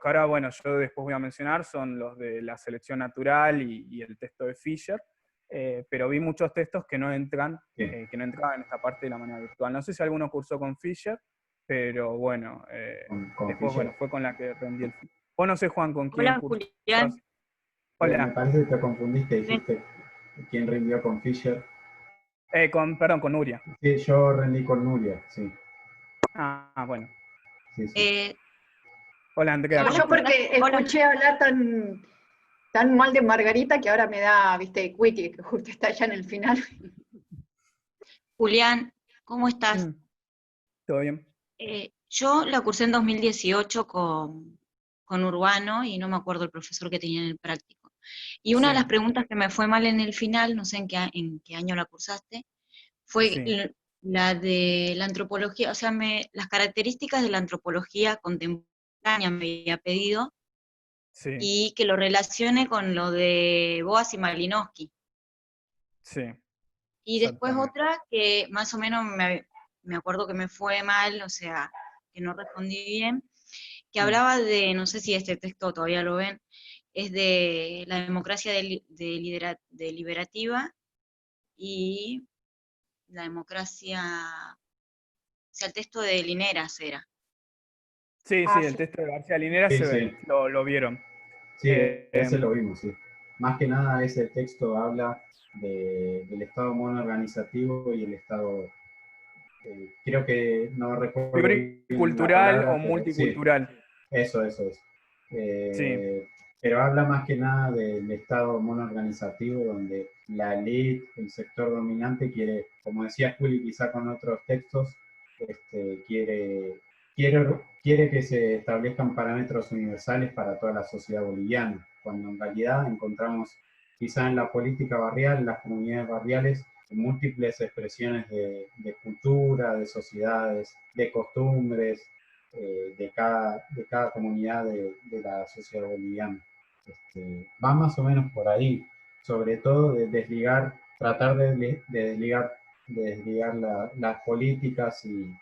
ahora, bueno, yo después voy a mencionar, son los de la selección natural y el texto de Fisher, pero vi muchos textos que no entraban en esta parte de la manera virtual. No sé si alguno cursó con Fisher, pero bueno, Con después, Fisher. bueno, fue con la que rendí el final. Vos no sé, Juan, con quién Hola, cursás. Julián. Me Hola. parece que te confundiste, dijiste quién rindió con Fisher. Perdón, con Nuria. Sí, yo rendí con Nuria, sí. Bueno. Sí. Hola, Andrea. No, yo porque escuché hablar tan mal de Margarita que ahora me da, viste, Wiki, que justo está allá en el final. Julián, ¿cómo estás? ¿Todo bien? Yo la cursé en 2018 con Urbano y no me acuerdo el profesor que tenía en el práctico. Y una de las preguntas que me fue mal en el final, no sé en qué año la cursaste, fue la de la antropología, o sea, las características de la antropología contemporánea me había pedido, y que lo relacione con lo de Boas y Malinowski. Sí. Y después otra que más o menos me acuerdo que me fue mal, o sea, que no respondí bien, que hablaba de, no sé si este texto todavía lo ven, es de la democracia deliberativa y la democracia, o sea, el texto de Lineras era. Sí, el texto de García Linera se ve, lo vieron. Sí, ese lo vimos, sí. Más que nada ese texto habla del Estado monoorganizativo y el Estado, creo que no recuerdo pluricultural o multicultural. Sí, eso es. Pero habla más que nada del Estado monoorganizativo donde la élite, el sector dominante quiere, como decía Juli quizá con otros textos, quiere que se establezcan parámetros universales para toda la sociedad boliviana, cuando en realidad encontramos quizá en la política barrial, en las comunidades barriales, múltiples expresiones de cultura, de sociedades, de costumbres, de cada comunidad de la sociedad boliviana. Va más o menos por ahí, sobre todo de tratar de desligar las políticas y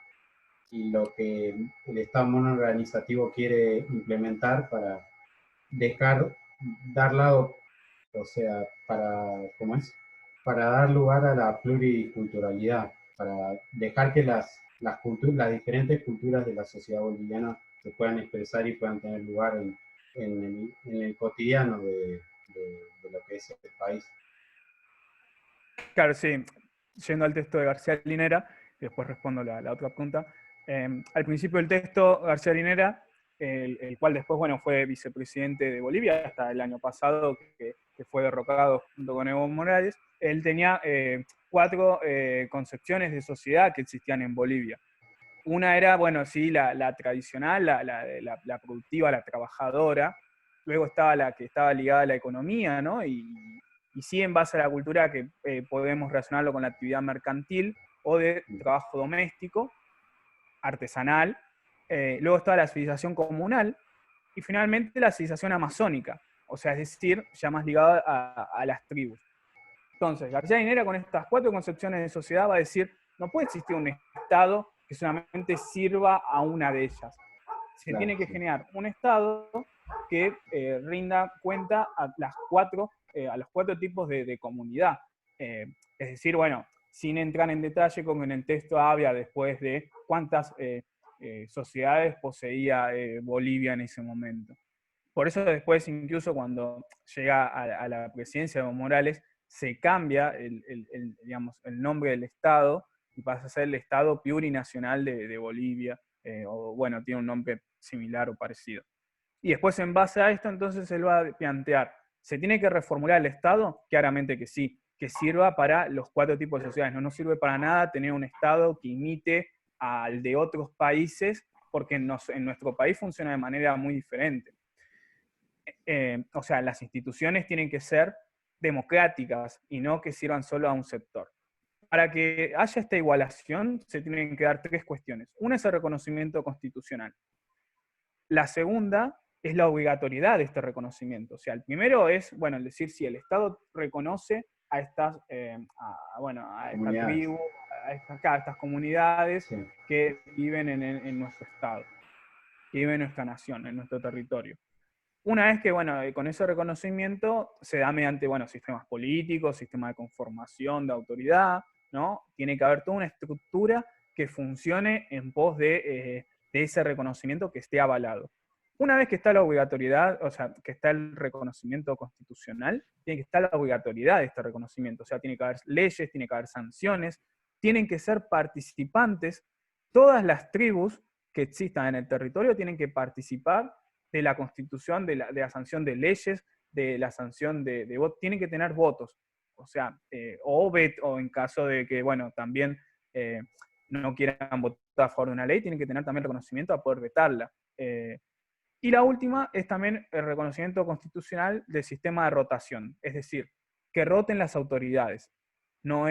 lo que el Estado monoorganizativo quiere implementar para dar lado, o sea, para dar lugar a la pluriculturalidad, para dejar que las diferentes culturas de la sociedad boliviana se puedan expresar y puedan tener lugar en el cotidiano de lo que es este país. Claro, sí. Yendo al texto de García Linera, y después respondo la otra pregunta. Al principio del texto, García Linera, el cual después, bueno, fue vicepresidente de Bolivia hasta el año pasado, que fue derrocado junto con Evo Morales, él tenía 4 concepciones de sociedad que existían en Bolivia. Una era, bueno, sí, la tradicional, la productiva, la trabajadora. Luego estaba la que estaba ligada a la economía, ¿no? Y sí, en base a la cultura que podemos relacionarlo con la actividad mercantil o de trabajo doméstico, artesanal. Luego estaba la civilización comunal y finalmente la civilización amazónica, o sea, es decir, ya más ligada a las tribus. Entonces, García Linera con estas 4 concepciones de sociedad va a decir, no puede existir un Estado que solamente sirva a una de ellas. Se tiene que generar un Estado que rinda cuenta a los 4 tipos de comunidad. Es decir, bueno, sin entrar en detalle, como en el texto habla después de cuántas sociedades poseía Bolivia en ese momento. Por eso después, incluso cuando llega a la presidencia de Evo Morales, se cambia digamos, el nombre del Estado y pasa a ser el Estado Plurinacional de Bolivia, o bueno, tiene un nombre similar o parecido. Y después, en base a esto, entonces él va a plantear, ¿se tiene que reformular el Estado? Claramente que sí, que sirva para los 4 tipos de sociedades. No nos sirve para nada tener un Estado que imite al de otros países, porque en nuestro país funciona de manera muy diferente. O sea, las instituciones tienen que ser democráticas y no que sirvan solo a un sector. Para que haya esta igualación se tienen que dar 3 cuestiones. Una es el reconocimiento constitucional. La segunda es la obligatoriedad de este reconocimiento. O sea, el primero es, bueno, decir si el Estado reconoce a estas, a esta tribu, a estas comunidades que viven en nuestro Estado, que viven en nuestra nación, en nuestro territorio. Una vez que, bueno, con ese reconocimiento se da mediante, bueno, sistemas políticos, sistemas de conformación, de autoridad, ¿no? Tiene que haber toda una estructura que funcione en pos de ese reconocimiento que esté avalado. Una vez que está la obligatoriedad, o sea, que está el reconocimiento constitucional, tiene que estar la obligatoriedad de este reconocimiento. O sea, tiene que haber leyes, tiene que haber sanciones, tienen que ser participantes. Todas las tribus que existan en el territorio tienen que participar de la constitución, de la sanción de leyes, de la sanción de votos, tienen que tener votos. O sea, o en caso de que, bueno, también no quieran votar a favor de una ley, tienen que tener también reconocimiento a poder vetarla. Y la última es también el reconocimiento constitucional del sistema de rotación, es decir, que roten las autoridades. No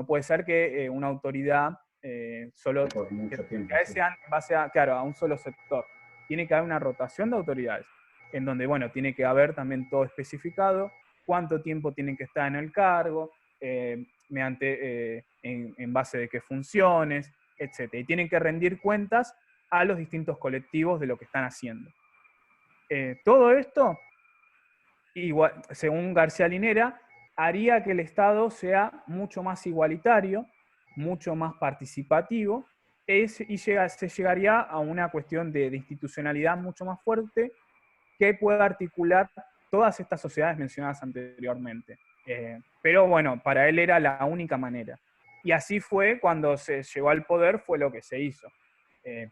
puede ser que una autoridad solo sea en base a un solo sector. Tiene que haber una rotación de autoridades, en donde, bueno, tiene que haber también todo especificado, cuánto tiempo tienen que estar en el cargo, en base de qué funciones, etc. Y tienen que rendir cuentas a los distintos colectivos de lo que están haciendo. Todo esto, igual, según García Linera, haría que el Estado sea mucho más igualitario, mucho más participativo, y se llegaría a una cuestión de institucionalidad mucho más fuerte que pueda articular todas estas sociedades mencionadas anteriormente. Pero bueno, para él era la única manera. Y así fue cuando se llegó al poder, fue lo que se hizo.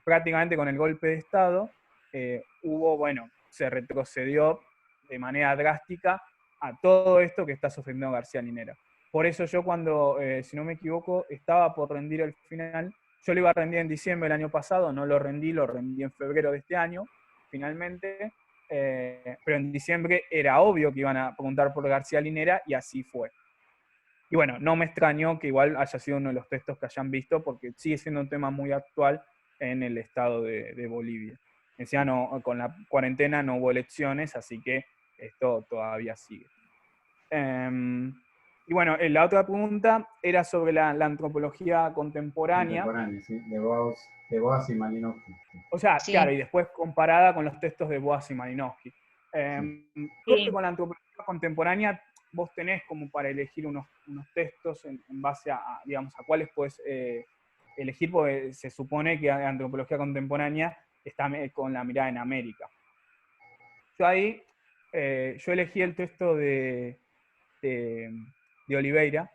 Prácticamente con el golpe de Estado, se retrocedió de manera drástica a todo esto que está sufriendo García Linera. Por eso yo cuando, si no me equivoco, estaba por rendir el final. Yo lo iba a rendir en diciembre del año pasado, no lo rendí en febrero de este año, finalmente, pero en diciembre era obvio que iban a preguntar por García Linera y así fue. Y bueno, no me extrañó que igual haya sido uno de los textos que hayan visto, porque sigue siendo un tema muy actual en el estado de Bolivia. Encima con la cuarentena no hubo elecciones, así que esto todavía sigue. Y bueno, la otra pregunta era sobre la antropología contemporánea. Sí, de Boas y Malinowski. O sea, sí. Claro, y después comparada con los textos de Boas y Malinowski. Sí. Con la antropología contemporánea vos tenés como para elegir unos textos en base a, digamos, a cuáles puedes elegir, porque se supone que la antropología contemporánea está con la mirada en América. Yo ahí, yo elegí el texto de Oliveira,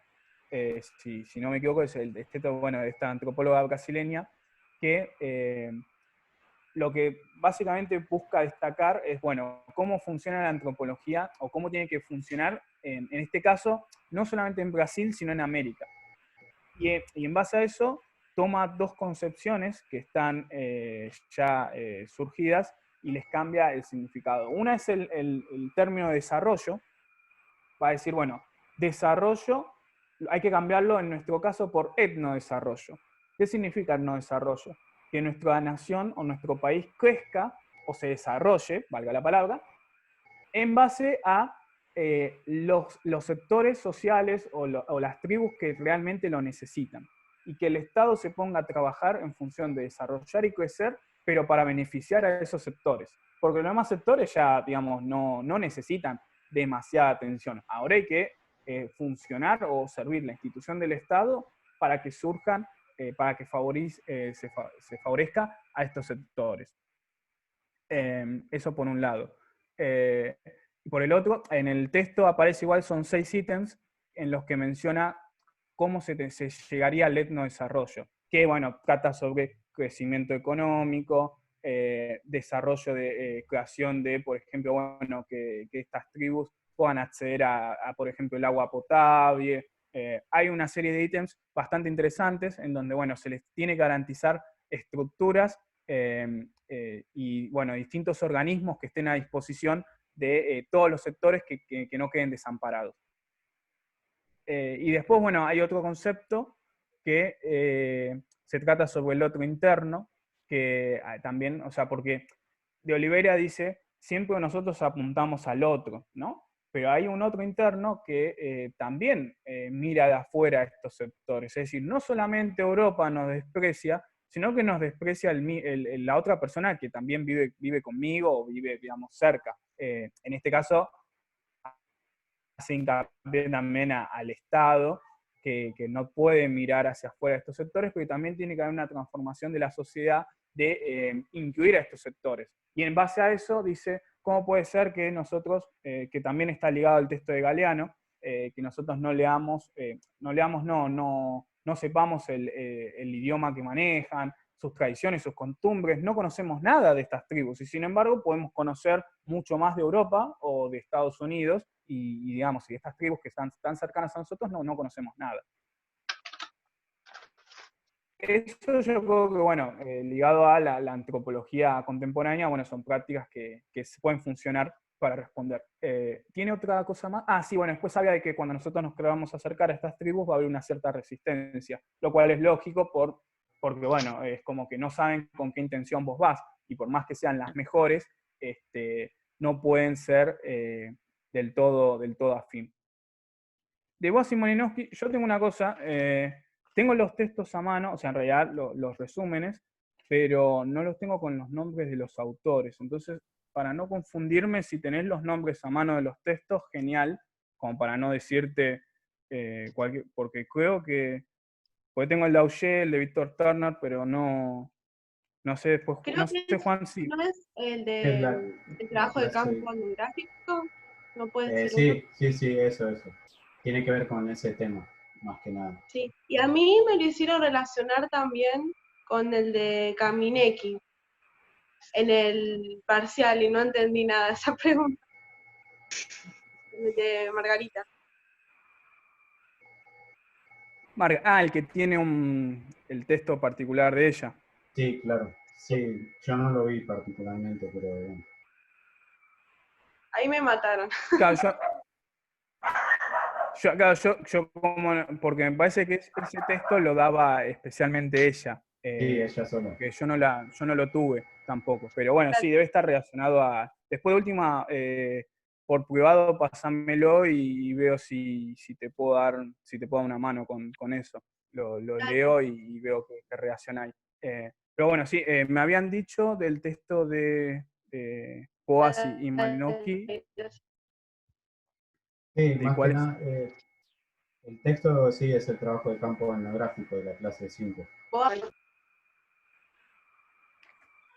si no me equivoco, es el texto, bueno, de esta antropóloga brasileña, que lo que básicamente busca destacar es, bueno, cómo funciona la antropología, o cómo tiene que funcionar, en este caso, no solamente en Brasil, sino en América. Y en base a eso, toma dos concepciones que están ya surgidas y les cambia el significado. Una es el término desarrollo, va a decir, bueno, desarrollo hay que cambiarlo en nuestro caso por etnodesarrollo. ¿Qué significa etnodesarrollo? Que nuestra nación o nuestro país crezca o se desarrolle, valga la palabra, en base a los sectores sociales o las tribus que realmente lo necesitan. Y que el Estado se ponga a trabajar en función de desarrollar y crecer, pero para beneficiar a esos sectores. Porque los demás sectores ya, digamos, no necesitan demasiada atención. Ahora hay que funcionar o servir la institución del Estado para que surjan, para que se favorezca a estos sectores. Eso por un lado. Y por el otro, en el texto aparece igual, son 6 ítems en los que menciona cómo se llegaría al etnodesarrollo, que bueno, trata sobre crecimiento económico, desarrollo de creación de, por ejemplo, bueno, que estas tribus puedan acceder a, por ejemplo, el agua potable. Hay una serie de ítems bastante interesantes en donde, bueno, se les tiene que garantizar estructuras y, bueno, distintos organismos que estén a disposición de todos los sectores que no queden desamparados. Y después, bueno, hay otro concepto que se trata sobre el otro interno, que también, o sea, porque de Oliveira dice, siempre nosotros apuntamos al otro, ¿no? Pero hay un otro interno que también mira de afuera a estos sectores. Es decir, no solamente Europa nos desprecia, sino que nos desprecia la otra persona que también vive conmigo o vive, digamos, cerca. En este caso, hace hincapié también al Estado, que no puede mirar hacia afuera de estos sectores, porque también tiene que haber una transformación de la sociedad de incluir a estos sectores. Y en base a eso dice, ¿cómo puede ser que nosotros, que también está ligado al texto de Galeano, que nosotros no sepamos el idioma que manejan, sus tradiciones, sus costumbres, no conocemos nada de estas tribus, y sin embargo podemos conocer mucho más de Europa o de Estados Unidos, y digamos, y estas tribus que están tan cercanas a nosotros no conocemos nada. Eso yo creo que, bueno, ligado a la antropología contemporánea, bueno, son prácticas que pueden funcionar para responder. ¿Tiene otra cosa más? Ah, sí, bueno, después habla de que cuando nosotros nos queramos acercar a estas tribus va a haber una cierta resistencia, lo cual es lógico porque, bueno, es como que no saben con qué intención vos vas, y por más que sean las mejores, no pueden ser del todo afín. De Boas y Malinowski, yo tengo una cosa, tengo los textos a mano, o sea, en realidad los resúmenes, pero no los tengo con los nombres de los autores. Entonces, para no confundirme, si tenés los nombres a mano de los textos, genial, como para no decirte porque creo que, porque tengo el de Auger, el de Víctor Turner, pero no sé después, no sé, Juan, sí. ¿No es el de el trabajo de campo etnográfico? ¿No puede ser uno? Sí, eso. Tiene que ver con ese tema, más que nada. Sí, y a mí me lo hicieron relacionar también con el de Caminecki en el parcial y no entendí nada de esa pregunta. El de Margarita. El que tiene el texto particular de ella. Sí, claro. Sí, yo no lo vi particularmente, pero bueno. Ahí me mataron. Claro, porque me parece que ese texto lo daba especialmente ella. Sí, ella sola. Que yo no lo tuve tampoco. Pero bueno, sí, debe estar relacionado a... Después de última, por privado, pasámelo y veo si te puedo dar una mano con eso. Lo leo y veo qué reacción hay. Pero bueno, sí, me habían dicho del texto de Boas y Malinowski. Sí, más que nada, el texto sí es el trabajo de campo etnográfico de la clase 5.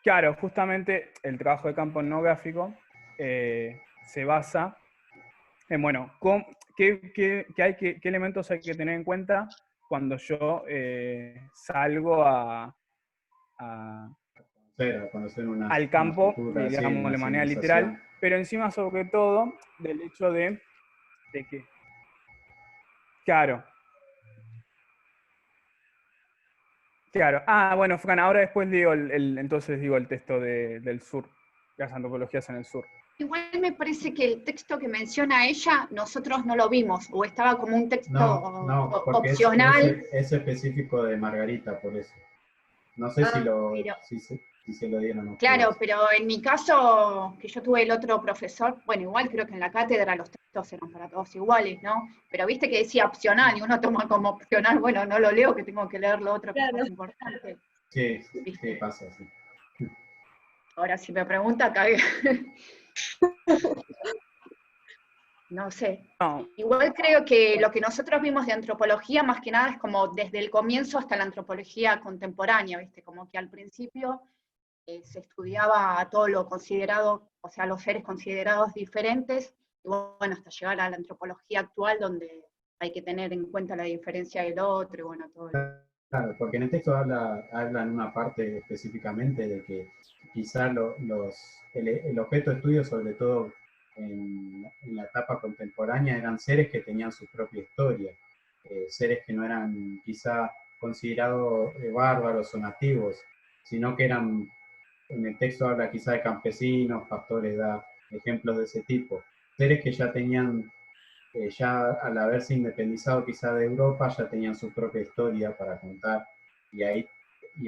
Claro, justamente el trabajo de campo etnográfico se basa en, bueno, qué elementos hay que tener en cuenta cuando yo salgo al campo, digamos, de manera literal, pero encima sobre todo del hecho de que, claro, Claro. Bueno, Fran, ahora después digo entonces digo el texto del sur, las antropologías en el sur. Igual me parece que el texto que menciona ella, nosotros no lo vimos, o estaba como un texto opcional. Es específico de Margarita, por eso. No sé si se lo dieron a ustedes. Claro, pero en mi caso, que yo tuve el otro profesor, bueno, igual creo que en la cátedra los textos eran para todos iguales, ¿no? Pero viste que decía opcional, y uno toma como opcional, bueno, no lo leo, que tengo que leer lo otro que es más importante. Sí, pasa, sí. Ahora, si me pregunta, cagué. No sé. No. Igual creo que lo que nosotros vimos de antropología, más que nada, es como desde el comienzo hasta la antropología contemporánea, ¿viste? Como que al principio se estudiaba a todo lo considerado, o sea, los seres considerados diferentes, y bueno, hasta llegar a la antropología actual, donde hay que tener en cuenta la diferencia del otro, y bueno, todo. Claro, porque en el texto habla en una parte específicamente de que quizá el objeto de estudio, sobre todo en la etapa contemporánea, eran seres que tenían su propia historia, seres que no eran quizá considerados bárbaros o nativos, sino que eran, en el texto habla quizá de campesinos, pastores, da ejemplos de ese tipo, seres que ya tenían, ya al haberse independizado quizá de Europa, ya tenían su propia historia para contar, y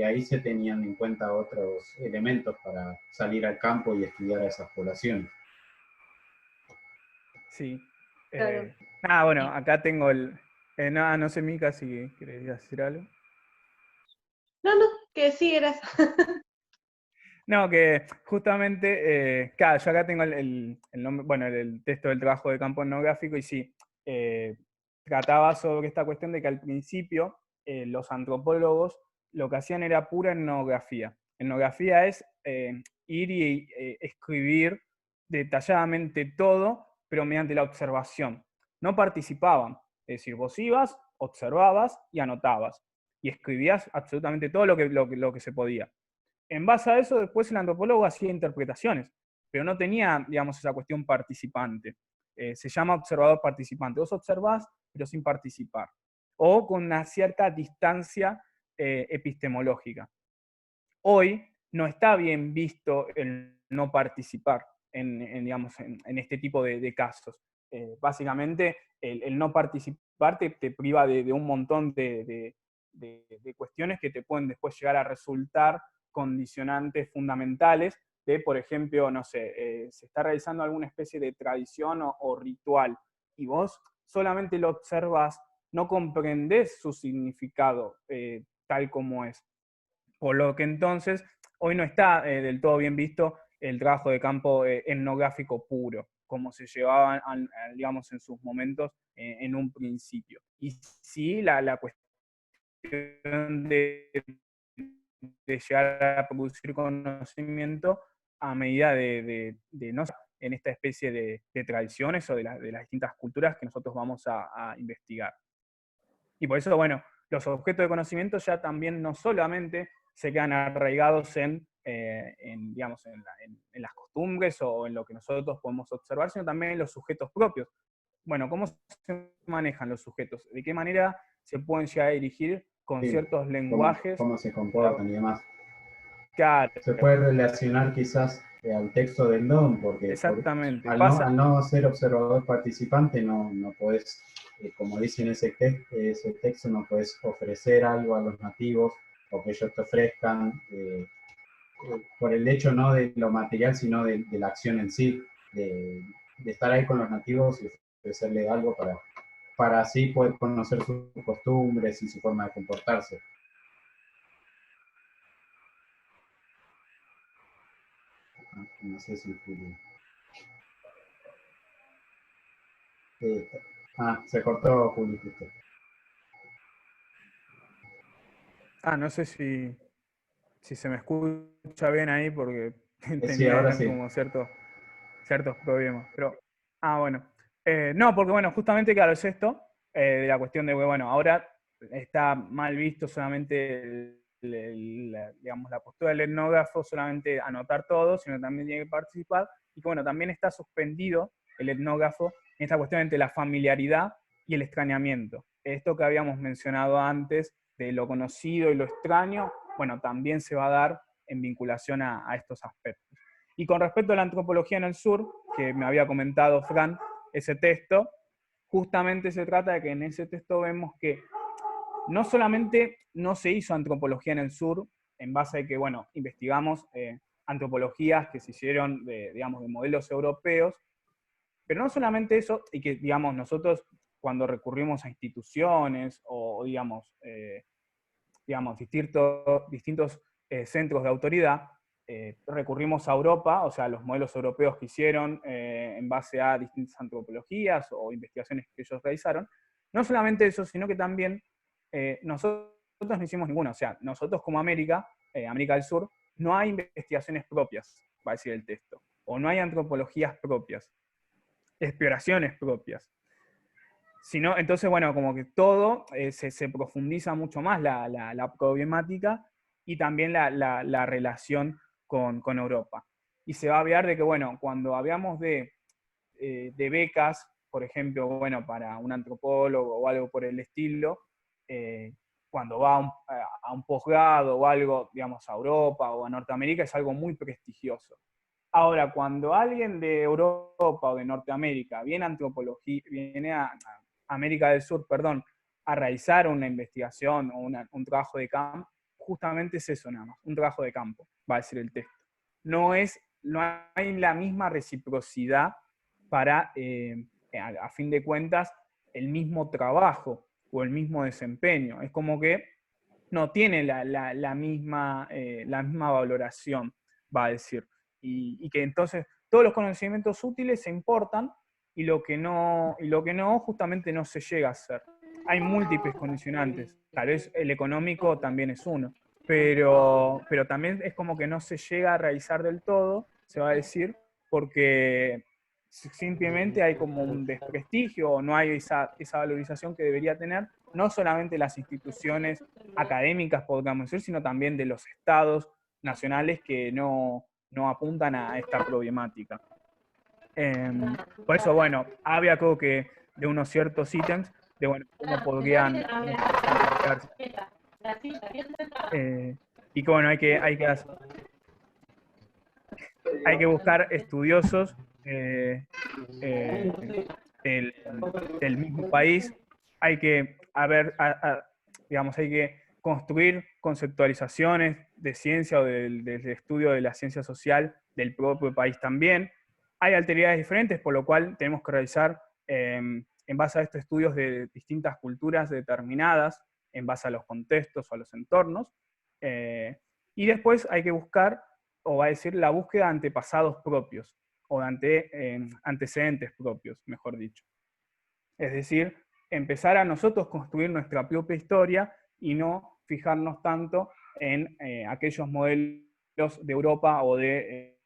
ahí se tenían en cuenta otros elementos para salir al campo y estudiar a esas poblaciones. Sí. Bueno, acá tengo no sé, Mica, si querés decir algo. No, que sí, eras. No, que justamente, claro, yo acá tengo el nombre, bueno, el texto del trabajo de campo etnográfico, y sí, trataba sobre esta cuestión de que al principio los antropólogos lo que hacían era pura etnografía. Etnografía es ir y escribir detalladamente todo, pero mediante la observación. No participaban, es decir, vos ibas, observabas y anotabas, y escribías absolutamente todo lo que se podía. En base a eso, después el antropólogo hacía interpretaciones, pero no tenía, digamos, esa cuestión participante. Se llama observador participante. Vos observás, pero sin participar. O con una cierta distancia epistemológica. Hoy no está bien visto el no participar digamos, en este tipo de casos. Básicamente, el no participar te priva de un montón de cuestiones que te pueden después llegar a resultar condicionantes fundamentales de, por ejemplo, no sé, se está realizando alguna especie de tradición o ritual, y vos solamente lo observas, no comprendés su significado tal como es. Por lo que entonces, hoy no está del todo bien visto el trabajo de campo etnográfico puro, como se llevaba, digamos, en sus momentos en un principio. Y sí, la cuestión de llegar a producir conocimiento a medida no sé, en esta especie de tradiciones o de las distintas culturas que nosotros vamos a investigar. Y por eso, bueno, los objetos de conocimiento ya también no solamente se quedan arraigados digamos, en las costumbres o en lo que nosotros podemos observar, sino también en los sujetos propios. Bueno, ¿cómo se manejan los sujetos? ¿De qué manera se pueden llegar a dirigir con ciertos lenguajes? Cómo se comportan y demás. Claro. Se puede relacionar quizás al texto del don, porque exactamente. Al no ser observador participante no podés, como dice en ese texto, no podés ofrecer algo a los nativos o que ellos te ofrezcan, por el hecho no de lo material, sino de la acción en sí, de estar ahí con los nativos y ofrecerle algo para así poder conocer sus costumbres y su forma de comportarse. No sé si se cortó, Juli, justo. No sé si se me escucha bien ahí, porque Sí, ahora sí. como ciertos problemas. Pero, bueno. No, porque bueno, justamente, claro, es esto, de la cuestión de que, bueno, ahora está mal visto solamente digamos, la postura del etnógrafo, solamente anotar todo, sino también tiene que participar, y que bueno, también está suspendido el etnógrafo en esta cuestión entre la familiaridad y el extrañamiento. Esto que habíamos mencionado antes, de lo conocido y lo extraño, bueno, también se va a dar en vinculación a estos aspectos. Y con respecto a la antropología en el sur, que me había comentado Fran, ese texto, justamente se trata de que en ese texto vemos que no solamente no se hizo antropología en el sur, en base a que, bueno, investigamos antropologías que se hicieron digamos, de modelos europeos, pero no solamente eso, y que, digamos, nosotros cuando recurrimos a instituciones o digamos, distintos centros de autoridad, recurrimos a Europa, o sea, los modelos europeos que hicieron en base a distintas antropologías o investigaciones que ellos realizaron. No solamente eso, sino que también nosotros no hicimos ninguna, o sea, nosotros como América del Sur, no hay investigaciones propias, va a decir el texto, o no hay antropologías propias, exploraciones propias. Sino, entonces, bueno, como que todo se profundiza mucho más la problemática y también la relación con Europa. Y se va a hablar de que, bueno, cuando hablamos de becas, por ejemplo, bueno, para un antropólogo o algo por el estilo, cuando va a un posgrado o algo, digamos, a Europa o a Norteamérica, es algo muy prestigioso. Ahora, cuando alguien de Europa o de Norteamérica viene a antropología, viene a América del Sur, perdón, a realizar una investigación o un trabajo de campo, justamente es eso nada más, un trabajo de campo, va a decir el texto. No hay la misma reciprocidad para, a fin de cuentas, el mismo trabajo o el mismo desempeño. Es como que no tiene la misma valoración, va a decir. Y que entonces todos los conocimientos útiles se importan y lo que no justamente no se llega a hacer. Hay múltiples condicionantes, tal vez el económico también es uno, pero también es como que no se llega a realizar del todo, se va a decir, porque simplemente hay como un desprestigio o no hay esa valorización que debería tener, no solamente las instituciones académicas, podríamos decir, sino también de los estados nacionales que no apuntan a esta problemática. Por eso, bueno, había creo que de unos ciertos ítems, de bueno, cómo podrían y que bueno, hay que buscar estudiosos del mismo país, hay que digamos, hay que construir conceptualizaciones de ciencia o del estudio de la ciencia social del propio país también. Hay alteridades diferentes, por lo cual tenemos que realizar, en base a estos estudios de distintas culturas determinadas, en base a los contextos o a los entornos, y después hay que buscar, o va a decir, la búsqueda de antepasados propios, o de antecedentes propios, mejor dicho. Es decir, empezar a nosotros construir nuestra propia historia y no fijarnos tanto en aquellos modelos de Europa o de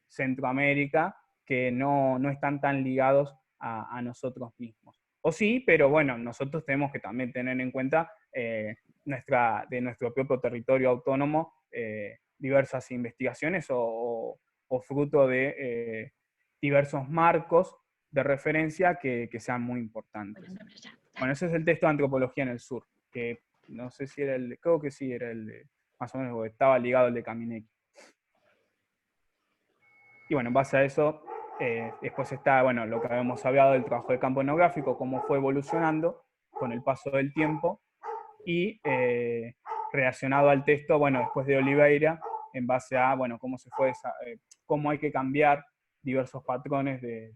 Centroamérica que no están tan ligados a nosotros mismos. O sí, pero bueno, nosotros tenemos que también tener en cuenta de nuestro propio territorio autónomo diversas investigaciones o fruto de diversos marcos de referencia que sean muy importantes. Bueno, ese es el texto de Antropología en el Sur, que no sé si era creo que sí era el de, más o menos, o estaba ligado al de Caminecki. Y bueno, en base a eso, después está, bueno, lo que habíamos hablado del trabajo de campo etnográfico, cómo fue evolucionando con el paso del tiempo, y relacionado al texto, bueno, después de Oliveira, en base a, bueno, cómo hay que cambiar diversos patrones de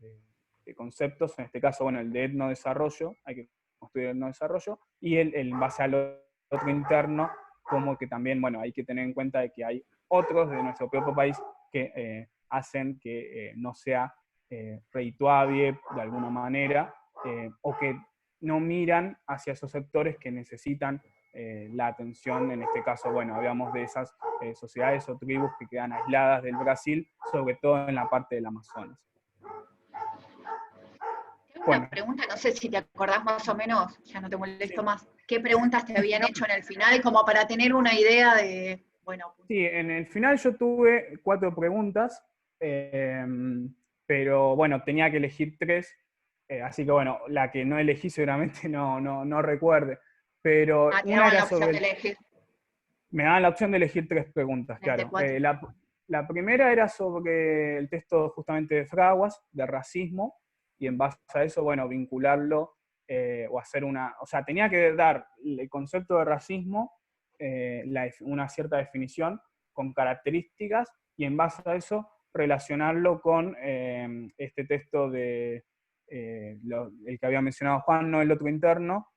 conceptos, en este caso, bueno, el de etnodesarrollo, hay que construir el etnodesarrollo, y en base al otro interno, como que también, bueno, hay que tener en cuenta de que hay otros de nuestro propio país que hacen que no sea redituable de alguna manera, o que no miran hacia esos sectores que necesitan la atención. En este caso, bueno, hablamos de esas sociedades o tribus que quedan aisladas del Brasil, sobre todo en la parte del Amazonas. Una pregunta, no sé si te acordás más o menos, ya no te molesto más, ¿qué preguntas te habían hecho en el final como para tener una idea de, bueno? Sí, en el final yo tuve 4 preguntas, pero bueno, tenía que elegir 3, así que bueno, la que no elegí seguramente no recuerde, pero una era sobre... Me daban la opción de elegir 3 preguntas, claro. La primera era sobre el texto justamente de Fraguas, de racismo, y en base a eso, bueno, vincularlo o hacer o sea, tenía que dar el concepto de racismo, una cierta definición, con características, y en base a eso relacionarlo con este texto de el que había mencionado Juan, no el otro interno,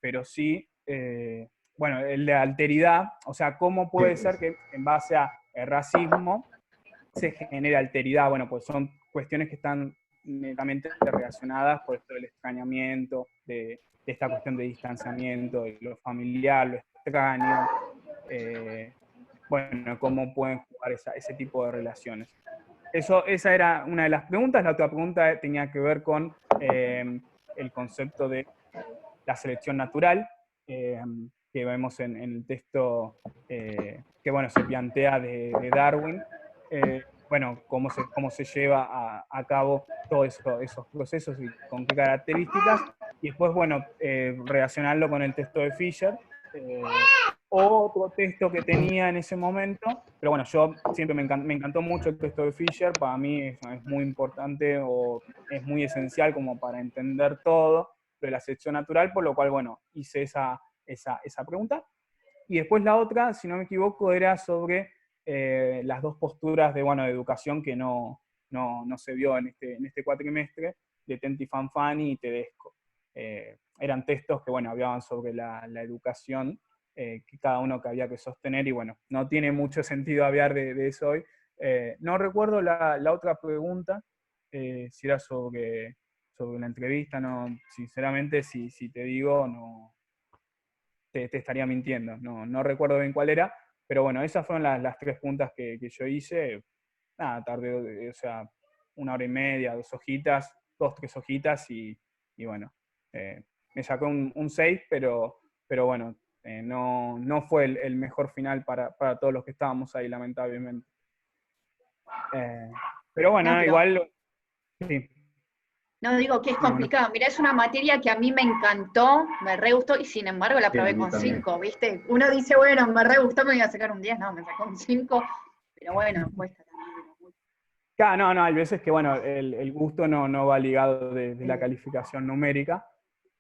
pero sí, bueno, el de alteridad, o sea, cómo puede ser que en base a el racismo se genere alteridad. Bueno, pues son cuestiones que están netamente relacionadas por esto del extrañamiento, de esta cuestión de distanciamiento, de lo familiar, lo extraño, bueno, cómo pueden jugar ese tipo de relaciones. Esa era una de las preguntas. La otra pregunta tenía que ver con el concepto de la selección natural, que vemos en el texto que bueno, se plantea de Darwin, bueno, cómo se lleva a cabo todos esos procesos y con qué características, y después, bueno, relacionarlo con el texto de Fisher, otro texto que tenía en ese momento, pero bueno, yo siempre me encantó mucho el texto de Fisher, para mí es muy importante o es muy esencial como para entender todo de la selección natural, por lo cual, bueno, hice esa pregunta. Y después la otra, si no me equivoco, era sobre las 2 posturas de educación que no se vio en este cuatrimestre, de Tenti Fanfani y Tedesco. Eran textos que, bueno, hablaban sobre la educación, que cada uno que había que sostener, y bueno, no tiene mucho sentido hablar de eso hoy. No recuerdo la otra pregunta, si era sobre la entrevista, no, sinceramente, si te digo, no te estaría mintiendo, no recuerdo bien cuál era, pero bueno, esas fueron las 3 puntas que yo hice. Nada, tardé, o sea, 1 hora y media, 2 hojitas, 2, 3 hojitas, y bueno, me sacó un 6, pero bueno, no fue el mejor final para todos los que estábamos ahí, lamentablemente. Pero bueno, no, igual, sí. No, digo que es complicado. No. Mirá, es una materia que a mí me encantó, me re gustó, y sin embargo la probé con 5, ¿viste? Uno dice, bueno, me re gustó, me voy a sacar un 10, no, me sacó un 5, pero bueno, cuesta también. Claro, no, hay veces que, bueno, el gusto no va ligado de la calificación numérica,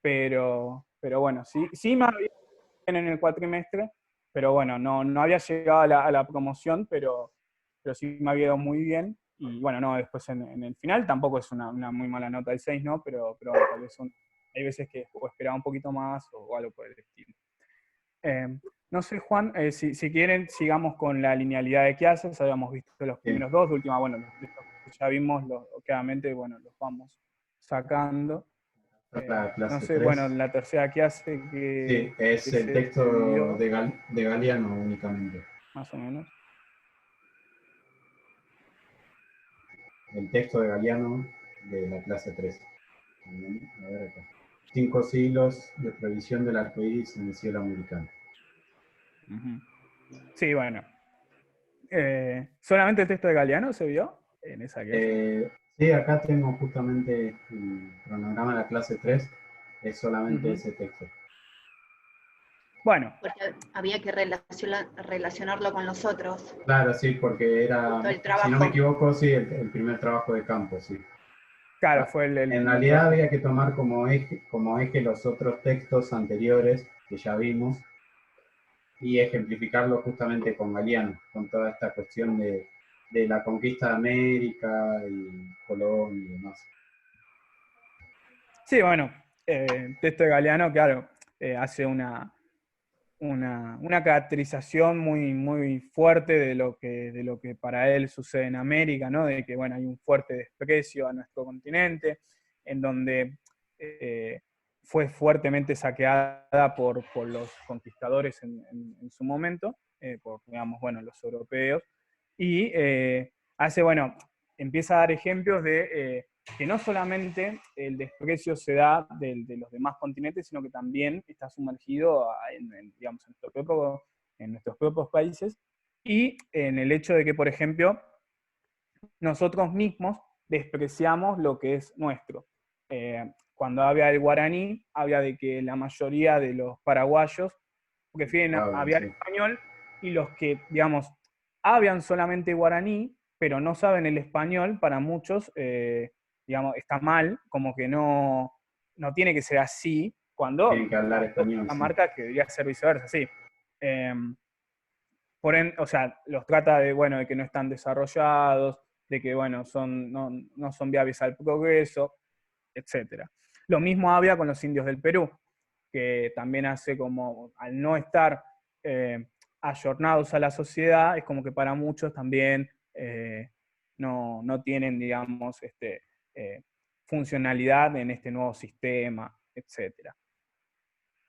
pero bueno, sí me había bien en el cuatrimestre, pero bueno, no había llegado a la promoción, pero sí me había ido muy bien. Y bueno, no, después en el final tampoco es una muy mala nota el 6, ¿no? Pero tal vez hay veces que esperaba un poquito más o algo por el estilo. No sé, Juan, si quieren, sigamos con la linealidad de clases. Habíamos visto los primeros 2, de última, bueno, los que ya vimos, claramente, bueno, los vamos sacando. No sé, 3. Bueno, la tercera clase que... Sí, es el texto de Galiano únicamente. Más o menos. El texto de Galiano de la clase 3. A ver acá. 5 siglos de previsión del arco iris en el cielo americano. Sí, bueno. ¿Solamente el texto de Galiano se vio en esa clase? Sí, acá tengo justamente el cronograma de la clase 3, es solamente ese texto. Bueno. Porque había que relacionarlo con los otros. Claro, sí, porque era, si no me equivoco, sí, el primer trabajo de campo, sí. Claro, fue el en realidad había que tomar como eje los otros textos anteriores que ya vimos y ejemplificarlo justamente con Galiano, con toda esta cuestión de la conquista de América y Colón y demás. Sí, bueno, el texto de Galiano, claro, hace una caracterización muy fuerte de lo que para él sucede en América, ¿no? De que, bueno, hay un fuerte desprecio a nuestro continente, en donde fue fuertemente saqueada por los conquistadores en su momento, por, digamos, bueno, los europeos, y empieza a dar ejemplos de que no solamente el desprecio se da de los demás continentes, sino que también está sumergido en nuestros propios países, y en el hecho de que, por ejemplo, nosotros mismos despreciamos lo que es nuestro. cuando había el guaraní, había de que la mayoría de los paraguayos, porque fíjense, había el español, y los que, digamos, hablan solamente guaraní, pero no saben el español, para muchos, digamos, está mal, como que no tiene que ser así, cuando tienen que hablar español, la marca que debería ser viceversa, sí. O sea, los trata de, bueno, de que no están desarrollados, de que, bueno, no son viables al progreso, etc. Lo mismo había con los indios del Perú, que también hace como, al no estar ayornados a la sociedad, es como que para muchos también no tienen, digamos, funcionalidad en este nuevo sistema, etc.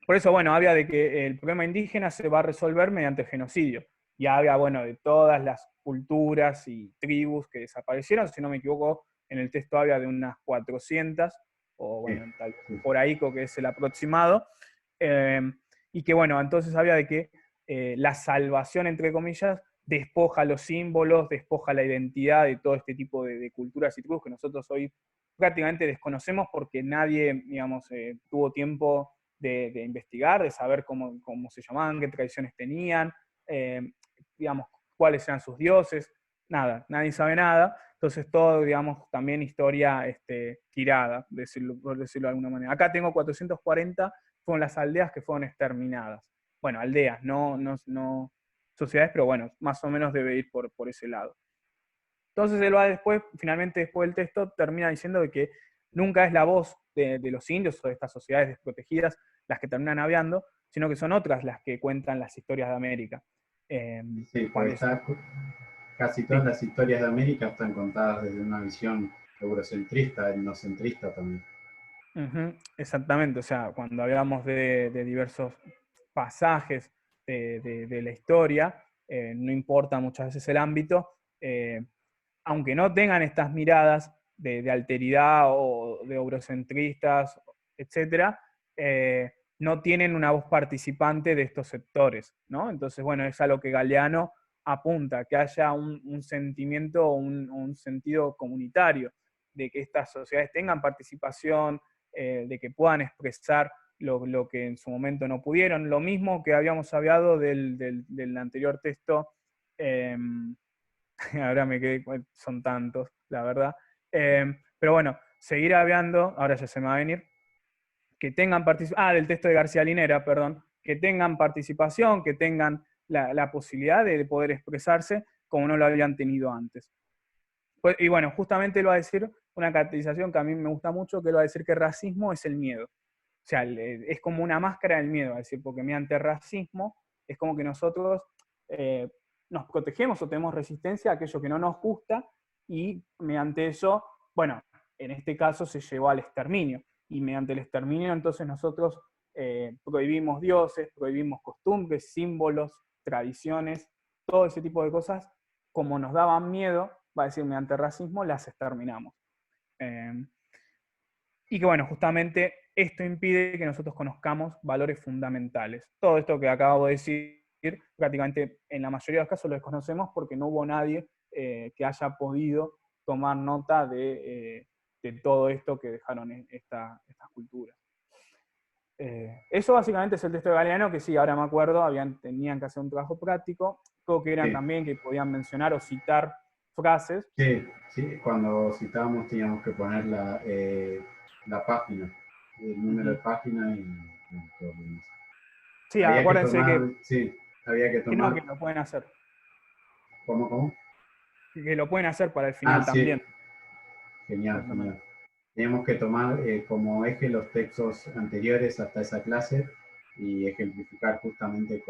Por eso, bueno, había de que el problema indígena se va a resolver mediante el genocidio. Y había, bueno, de todas las culturas y tribus que desaparecieron, si no me equivoco, en el texto había de unas 400, o bueno, tal, por ahí creo que es el aproximado, y que bueno, entonces había de que la salvación, entre comillas, despoja los símbolos, despoja la identidad de todo este tipo de culturas y tribus que nosotros hoy prácticamente desconocemos porque nadie, digamos, tuvo tiempo de investigar, de saber cómo se llamaban, qué tradiciones tenían, digamos, cuáles eran sus dioses, nada, nadie sabe nada, entonces todo, digamos, también historia tirada, por decirlo de alguna manera. Acá tengo 440, fueron las aldeas que fueron exterminadas. Bueno, aldeas, no sociedades, pero bueno, más o menos debe ir por ese lado. Entonces él va después, finalmente después del texto, termina diciendo de que nunca es la voz de los indios o de estas sociedades desprotegidas las que terminan hablando, sino que son otras las que cuentan las historias de América. Sí, porque casi todas las historias de América están contadas desde una visión eurocentrista, etnocentrista también. Exactamente, o sea, cuando hablamos de diversos pasajes de la historia, no importa muchas veces el ámbito, aunque no tengan estas miradas de alteridad o de eurocentristas, etc., no tienen una voz participante de estos sectores, ¿no? Entonces, bueno, es a lo que Galeano apunta, que haya un sentimiento o un sentido comunitario, de que estas sociedades tengan participación, de que puedan expresar lo que en su momento no pudieron. Lo mismo que habíamos hablado del anterior texto, ahora me quedé, son tantos, la verdad. Pero bueno, seguir hablando, ahora ya se me va a venir, que tengan participación, del texto de García Linera, perdón, que tengan participación, que tengan la posibilidad de poder expresarse como no lo habían tenido antes. Pues, y bueno, justamente lo va a decir una caracterización que a mí me gusta mucho, que lo va a decir que racismo es el miedo. O sea, es como una máscara del miedo, es decir, porque mediante racismo es como que nosotros nos protegemos o tenemos resistencia a aquello que no nos gusta, y mediante eso, bueno, en este caso se llevó al exterminio, y mediante el exterminio entonces nosotros prohibimos dioses, prohibimos costumbres, símbolos, tradiciones, todo ese tipo de cosas, como nos daban miedo, va a decir, mediante racismo las exterminamos. Y que bueno, justamente esto impide que nosotros conozcamos valores fundamentales. Todo esto que acabo de decir, prácticamente en la mayoría de los casos lo desconocemos porque no hubo nadie que haya podido tomar nota de todo esto que dejaron estas culturas. Eso básicamente es el texto de Galeano, que sí, ahora me acuerdo, tenían que hacer un trabajo práctico, creo que eran también que podían mencionar o citar frases. Sí, cuando citábamos teníamos que poner la página, el número de página y todo lo demás. Sí, acuérdense sí, había que tomar. Que lo pueden hacer. ¿Cómo? Que lo pueden hacer para el final también. Sí. Genial. Teníamos que tomar como eje los textos anteriores hasta esa clase y ejemplificar justamente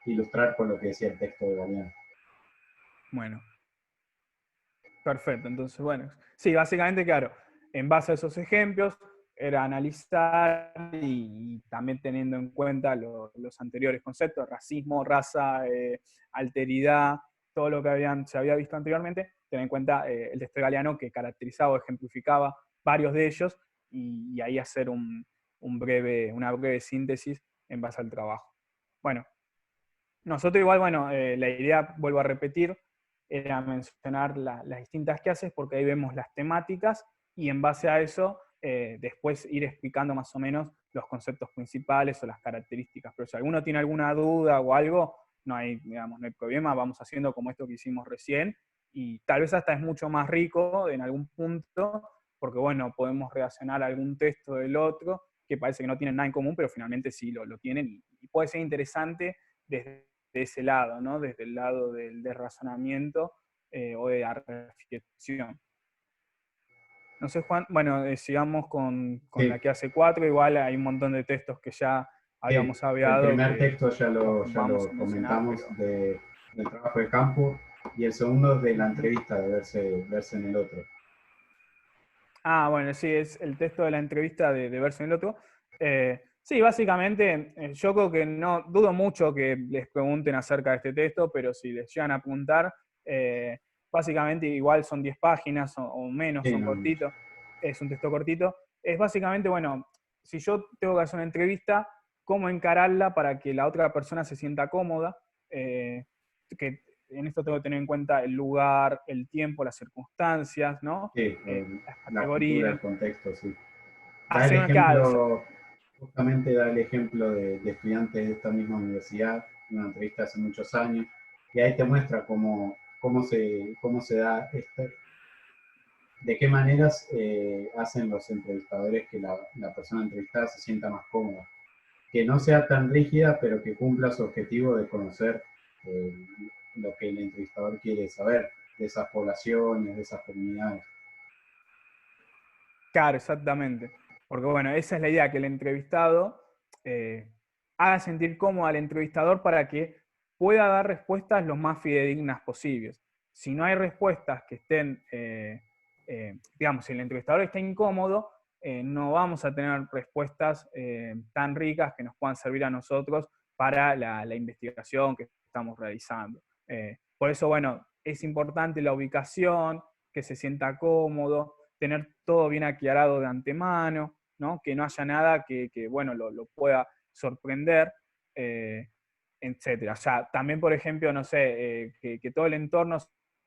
ilustrar con lo que decía el texto de Galeano. Bueno. Perfecto, entonces bueno. Sí, básicamente, claro, en base a esos ejemplos, era analizar y también teniendo en cuenta los anteriores conceptos, racismo, raza, alteridad, todo lo que se había visto anteriormente, tener en cuenta el texto de Galeano que caracterizaba o ejemplificaba varios de ellos y ahí hacer una breve síntesis en base al trabajo. Bueno, nosotros igual, bueno, la idea, vuelvo a repetir, era mencionar las distintas clases porque ahí vemos las temáticas y en base a eso después ir explicando más o menos los conceptos principales o las características. Pero si alguno tiene alguna duda o algo, no hay problema, vamos haciendo como esto que hicimos recién, y tal vez hasta es mucho más rico en algún punto, porque bueno, podemos relacionar algún texto del otro, que parece que no tienen nada en común, pero finalmente sí lo tienen, y puede ser interesante desde ese lado, ¿no? Desde el lado del razonamiento o de la reflexión. No sé, Juan, bueno, sigamos con sí. La clase 4, igual hay un montón de textos que ya habíamos hablado. El primer texto ya lo comentamos del trabajo de campo, y el segundo de la entrevista, de verse en el otro. Ah, bueno, sí, es el texto de la entrevista de verse en el otro. Sí, básicamente, yo creo que no dudo mucho que les pregunten acerca de este texto, pero si les llegan a preguntar, básicamente igual son 10 páginas o menos, sí, son cortitos, es un texto cortito. Es básicamente, bueno, si yo tengo que hacer una entrevista, cómo encararla para que la otra persona se sienta cómoda, que en esto tengo que tener en cuenta el lugar, el tiempo, las circunstancias, ¿no? Sí, las categorías. La cultura, el contexto, sí. Da el ejemplo, justamente da el ejemplo de estudiantes de esta misma universidad, una entrevista hace muchos años, y ahí te muestra cómo se da de qué maneras hacen los entrevistadores que la persona entrevistada se sienta más cómoda. Que no sea tan rígida, pero que cumpla su objetivo de conocer lo que el entrevistador quiere saber de esas poblaciones, de esas comunidades. Claro, exactamente. Porque bueno, esa es la idea, que el entrevistado haga sentir cómodo al entrevistador para que pueda dar respuestas lo más fidedignas posibles. Si no hay respuestas que estén, digamos, si el entrevistador está incómodo, no vamos a tener respuestas tan ricas que nos puedan servir a nosotros para la investigación que estamos realizando. Por eso, bueno, es importante la ubicación, que se sienta cómodo, tener todo bien aclarado de antemano, ¿no? Que no haya nada que bueno, lo pueda sorprender, etc. O sea, también, por ejemplo, no sé, que todo el entorno,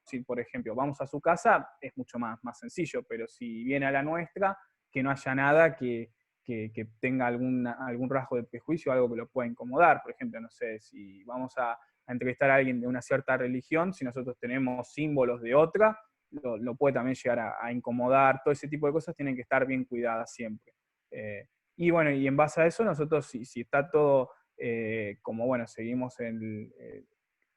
si por ejemplo vamos a su casa, es mucho más sencillo, pero si viene a la nuestra, que no haya nada que tenga algún rasgo de prejuicio, algo que lo pueda incomodar. Por ejemplo, no sé, si vamos a entrevistar a alguien de una cierta religión, si nosotros tenemos símbolos de otra, lo puede también llegar a incomodar. Todo ese tipo de cosas tienen que estar bien cuidadas siempre. Y bueno, y en base a eso, nosotros, si está todo como, bueno, seguimos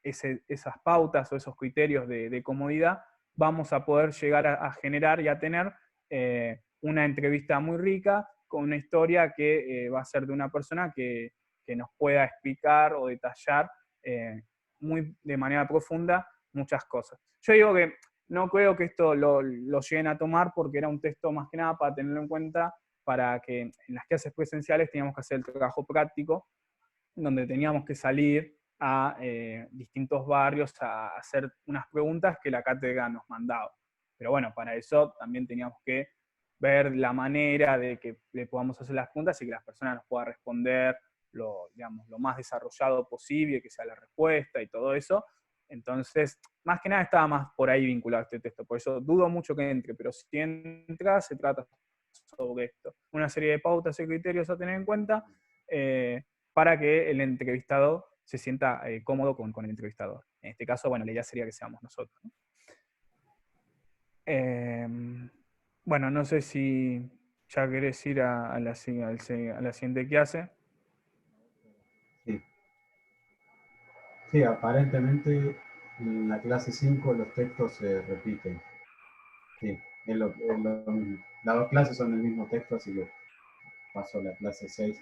esas pautas o esos criterios de comodidad, vamos a poder llegar a generar y a tener una entrevista muy rica, con una historia que va a ser de una persona que nos pueda explicar o detallar de manera profunda muchas cosas. Yo digo que no creo que esto lo lleguen a tomar, porque era un texto más que nada para tenerlo en cuenta, para que en las clases presenciales teníamos que hacer el trabajo práctico, donde teníamos que salir a distintos barrios a hacer unas preguntas que la cátedra nos mandaba. Pero bueno, para eso también teníamos que ver la manera de que le podamos hacer las preguntas y que las personas nos puedan responder lo más desarrollado posible, que sea la respuesta y todo eso. Entonces, más que nada estaba más por ahí vinculado a este texto, por eso dudo mucho que entre, pero si entra, se trata sobre esto. Una serie de pautas y criterios a tener en cuenta para que el entrevistado se sienta cómodo con el entrevistador. En este caso, bueno, la idea sería que seamos nosotros, ¿no? Bueno, no sé si ya querés ir a la siguiente clase. Sí, aparentemente en la clase 5 los textos se repiten. Sí, es lo mismo. Las dos clases son el mismo texto, así que paso a la clase 6.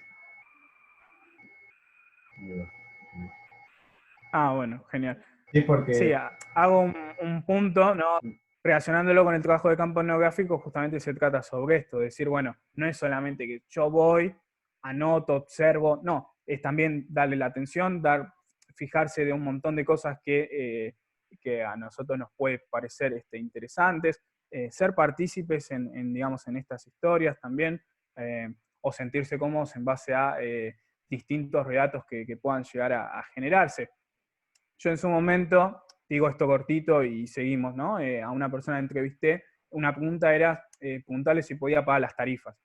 Ah, bueno, genial. Sí, porque... Sí, hago un punto, ¿no? Relacionándolo con el trabajo de campo etnográfico, justamente se trata sobre esto, decir, bueno, no es solamente que yo voy, anoto, observo, no, es también darle la atención, fijarse de un montón de cosas que a nosotros nos puede parecer interesantes, ser partícipes digamos, en estas historias también, o sentirse cómodos en base a distintos relatos que puedan llegar a generarse. Yo en su momento, digo esto cortito y seguimos, ¿no? A una persona que entrevisté una pregunta era preguntarle si podía pagar las tarifas.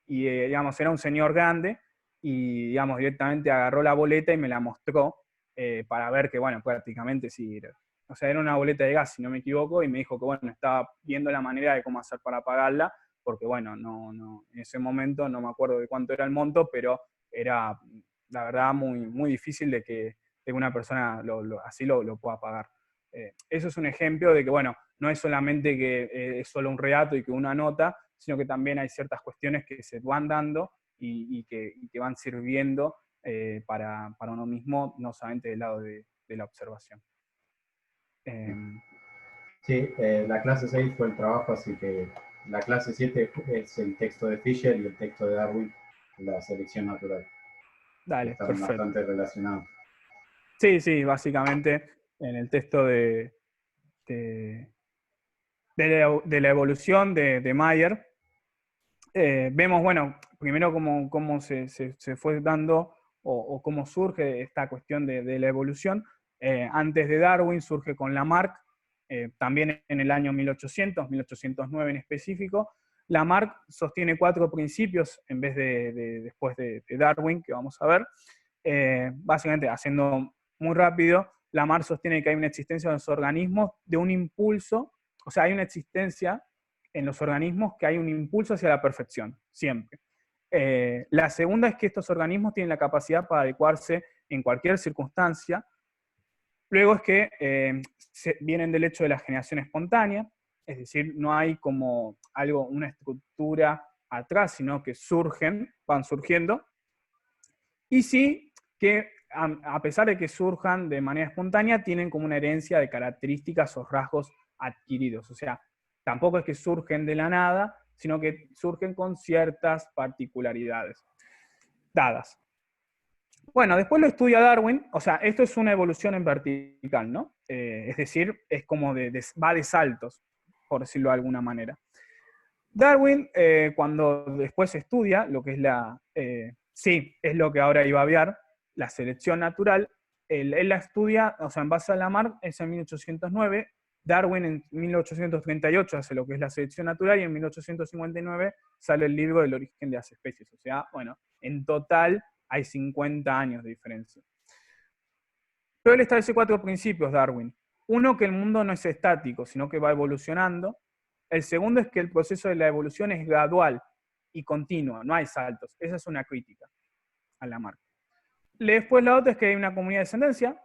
Y, digamos, era un señor grande, y, digamos, directamente agarró la boleta y me la mostró para ver que, bueno, prácticamente sí, o sea, era una boleta de gas, si no me equivoco, y me dijo que, bueno, estaba viendo la manera de cómo hacer para pagarla, porque, bueno, en ese momento no me acuerdo de cuánto era el monto, pero era, la verdad, muy, muy difícil de que una persona así lo pueda pagar. Eso es un ejemplo de que, bueno, no es solamente que es solo un relato y que uno anota, sino que también hay ciertas cuestiones que se van dando y que van sirviendo para uno mismo, no solamente del lado de la observación. Sí, la clase 6 fue el trabajo, así que la clase 7 es el texto de Fisher y el texto de Darwin, la selección natural. Dale, están perfecto. Bastante relacionados. Sí, sí, básicamente en el texto de la evolución de Mayer, vemos, bueno, primero cómo se fue dando o cómo surge esta cuestión de la evolución. Antes de Darwin surge con Lamarck, también en el año 1809 en específico. Lamarck sostiene 4 principios en vez de después de Darwin, que vamos a ver. Básicamente, haciendo muy rápido, Lamarck sostiene que hay una existencia en los organismos de un impulso, o sea, hay una existencia en los organismos que hay un impulso hacia la perfección, siempre. La segunda es que estos organismos tienen la capacidad para adecuarse en cualquier circunstancia. Luego es que vienen del hecho de la generación espontánea, es decir, no hay como una estructura atrás, sino que van surgiendo. Y sí que a pesar de que surjan de manera espontánea, tienen como una herencia de características o rasgos adquiridos. O sea, tampoco es que surgen de la nada, sino que surgen con ciertas particularidades dadas. Bueno, después lo estudia Darwin, o sea, esto es una evolución en vertical, ¿no? Es decir, es como va de saltos, por decirlo de alguna manera. Darwin, cuando después estudia lo que es sí, es lo que ahora iba a ver, la selección natural, él la estudia, o sea, en base a Lamarck, es en 1809, Darwin en 1838 hace lo que es la selección natural, y en 1859 sale el libro del origen de las especies. O sea, bueno, en total hay 50 años de diferencia. Pero él establece 4 principios, Darwin. Uno, que el mundo no es estático, sino que va evolucionando. El segundo es que el proceso de la evolución es gradual y continuo, no hay saltos. Esa es una crítica a Lamarck. Después la otra es que hay una comunidad de descendencia,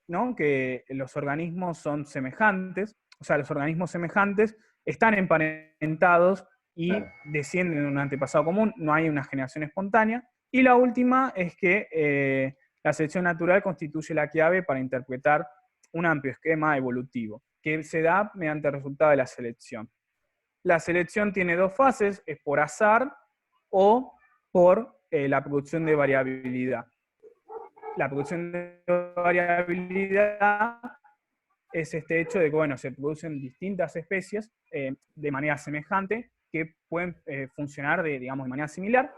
¿no? Que los organismos son semejantes, o sea, los organismos semejantes están emparentados y descienden de un antepasado común, no hay una generación espontánea. Y la última es que la selección natural constituye la clave para interpretar un amplio esquema evolutivo, que se da mediante el resultado de la selección. La selección tiene 2 fases, es por azar o por la producción de variabilidad. La producción de variabilidad es este hecho de que, bueno, se producen distintas especies de manera semejante que pueden funcionar de manera similar.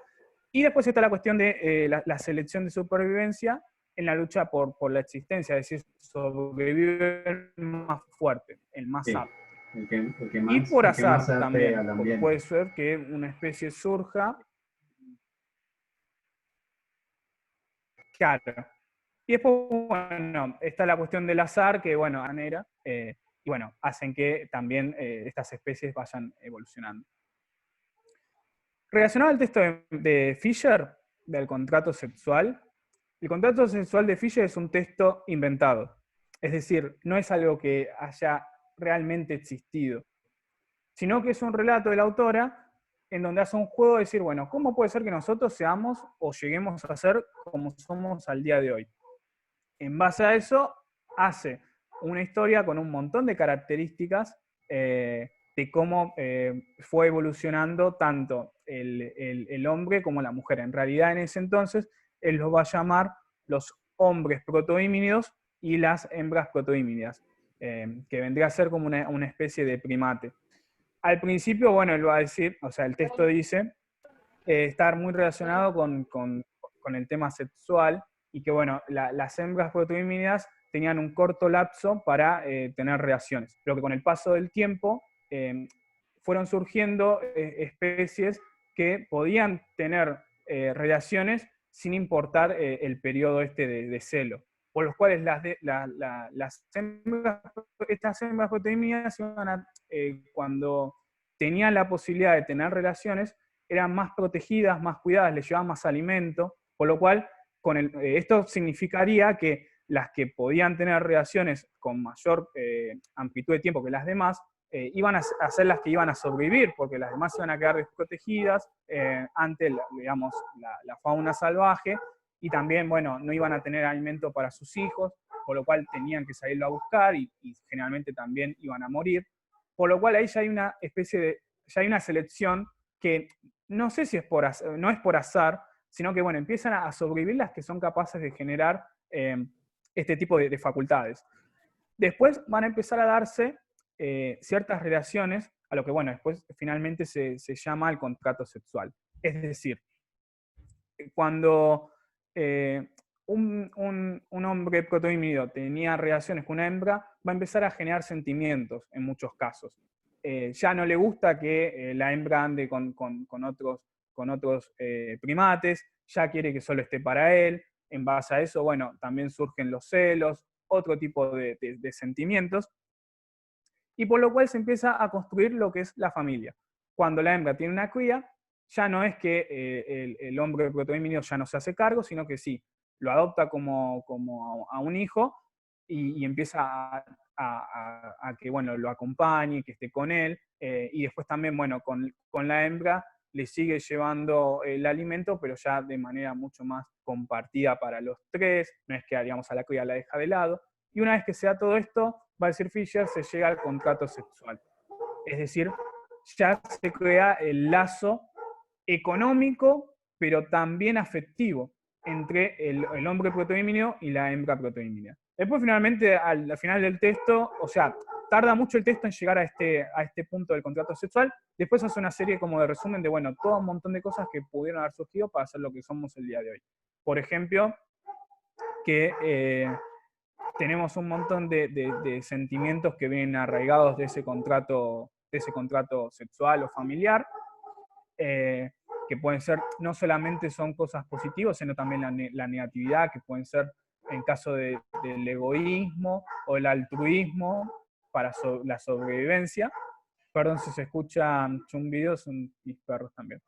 Y después está la cuestión de la selección de supervivencia en la lucha por la existencia, es decir, sobrevive el más fuerte, el más apto. Y por azar también, porque puede ser que una especie surja. Claro. Y después, bueno, está la cuestión del azar, que, bueno, manera, y bueno, hacen que también estas especies vayan evolucionando. Relacionado al texto de Fisher, del contrato sexual, el contrato sexual de Fisher es un texto inventado. Es decir, no es algo que haya realmente existido, sino que es un relato de la autora en donde hace un juego de decir, bueno, ¿cómo puede ser que nosotros seamos o lleguemos a ser como somos al día de hoy? En base a eso, hace una historia con un montón de características de cómo fue evolucionando tanto el hombre como la mujer. En realidad, en ese entonces, él los va a llamar los hombres protohomínidos y las hembras protohomínidas, que vendría a ser como una especie de primate. Al principio, bueno, él va a decir, o sea, el texto dice, estar muy relacionado con el tema sexual, y que, bueno, las hembras protohomínidas tenían un corto lapso para tener relaciones, pero que con el paso del tiempo fueron surgiendo especies que podían tener relaciones sin importar el periodo este de celo, por los cuales estas hembras proteínas cuando tenían la posibilidad de tener relaciones, eran más protegidas, más cuidadas, les llevaban más alimento, por lo cual esto significaría que las que podían tener relaciones con mayor amplitud de tiempo que las demás, iban a ser las que iban a sobrevivir, porque las demás iban a quedar desprotegidas ante la fauna salvaje, y también, bueno, no iban a tener alimento para sus hijos, por lo cual tenían que salirlo a buscar, y generalmente también iban a morir, por lo cual ahí ya hay una ya hay una selección que no sé si no es por azar, sino que, bueno, empiezan a sobrevivir las que son capaces de generar este tipo de facultades. Después van a empezar a darse ciertas relaciones a lo que, bueno, después finalmente se llama el contrato sexual. Es decir, cuando un hombre protohíbrido tenía relaciones con una hembra, va a empezar a generar sentimientos en muchos casos. Ya no le gusta que la hembra ande con otros primates, ya quiere que solo esté para él. En base a eso, bueno, también surgen los celos, otro tipo de sentimientos, y por lo cual se empieza a construir lo que es la familia. Cuando la hembra tiene una cría, ya no es que el hombre protohíbrido ya no se hace cargo, sino que sí, lo adopta como a un hijo y empieza a que, bueno, lo acompañe, que esté con él, y después también, bueno, con la hembra le sigue llevando el alimento, pero ya de manera mucho más compartida para los tres, no es que, digamos, a la cría la deja de lado. Y una vez que se da todo esto, va a decir Fisher, se llega al contrato sexual. Es decir, ya se crea el lazo económico, pero también afectivo, entre el hombre protohíbrido y la hembra protohíbrida. Después, finalmente, al final del texto, o sea, tarda mucho el texto en llegar a este punto del contrato sexual. Después hace una serie como de resumen de, bueno, todo un montón de cosas que pudieron haber surgido para hacer lo que somos el día de hoy. Por ejemplo, que tenemos un montón de sentimientos que vienen arraigados de ese contrato sexual o familiar, que pueden ser, no solamente son cosas positivas, sino también la negatividad, que pueden ser en caso del egoísmo o el altruismo para la sobrevivencia. Perdón si se escuchan chumbidos, son mis perros también.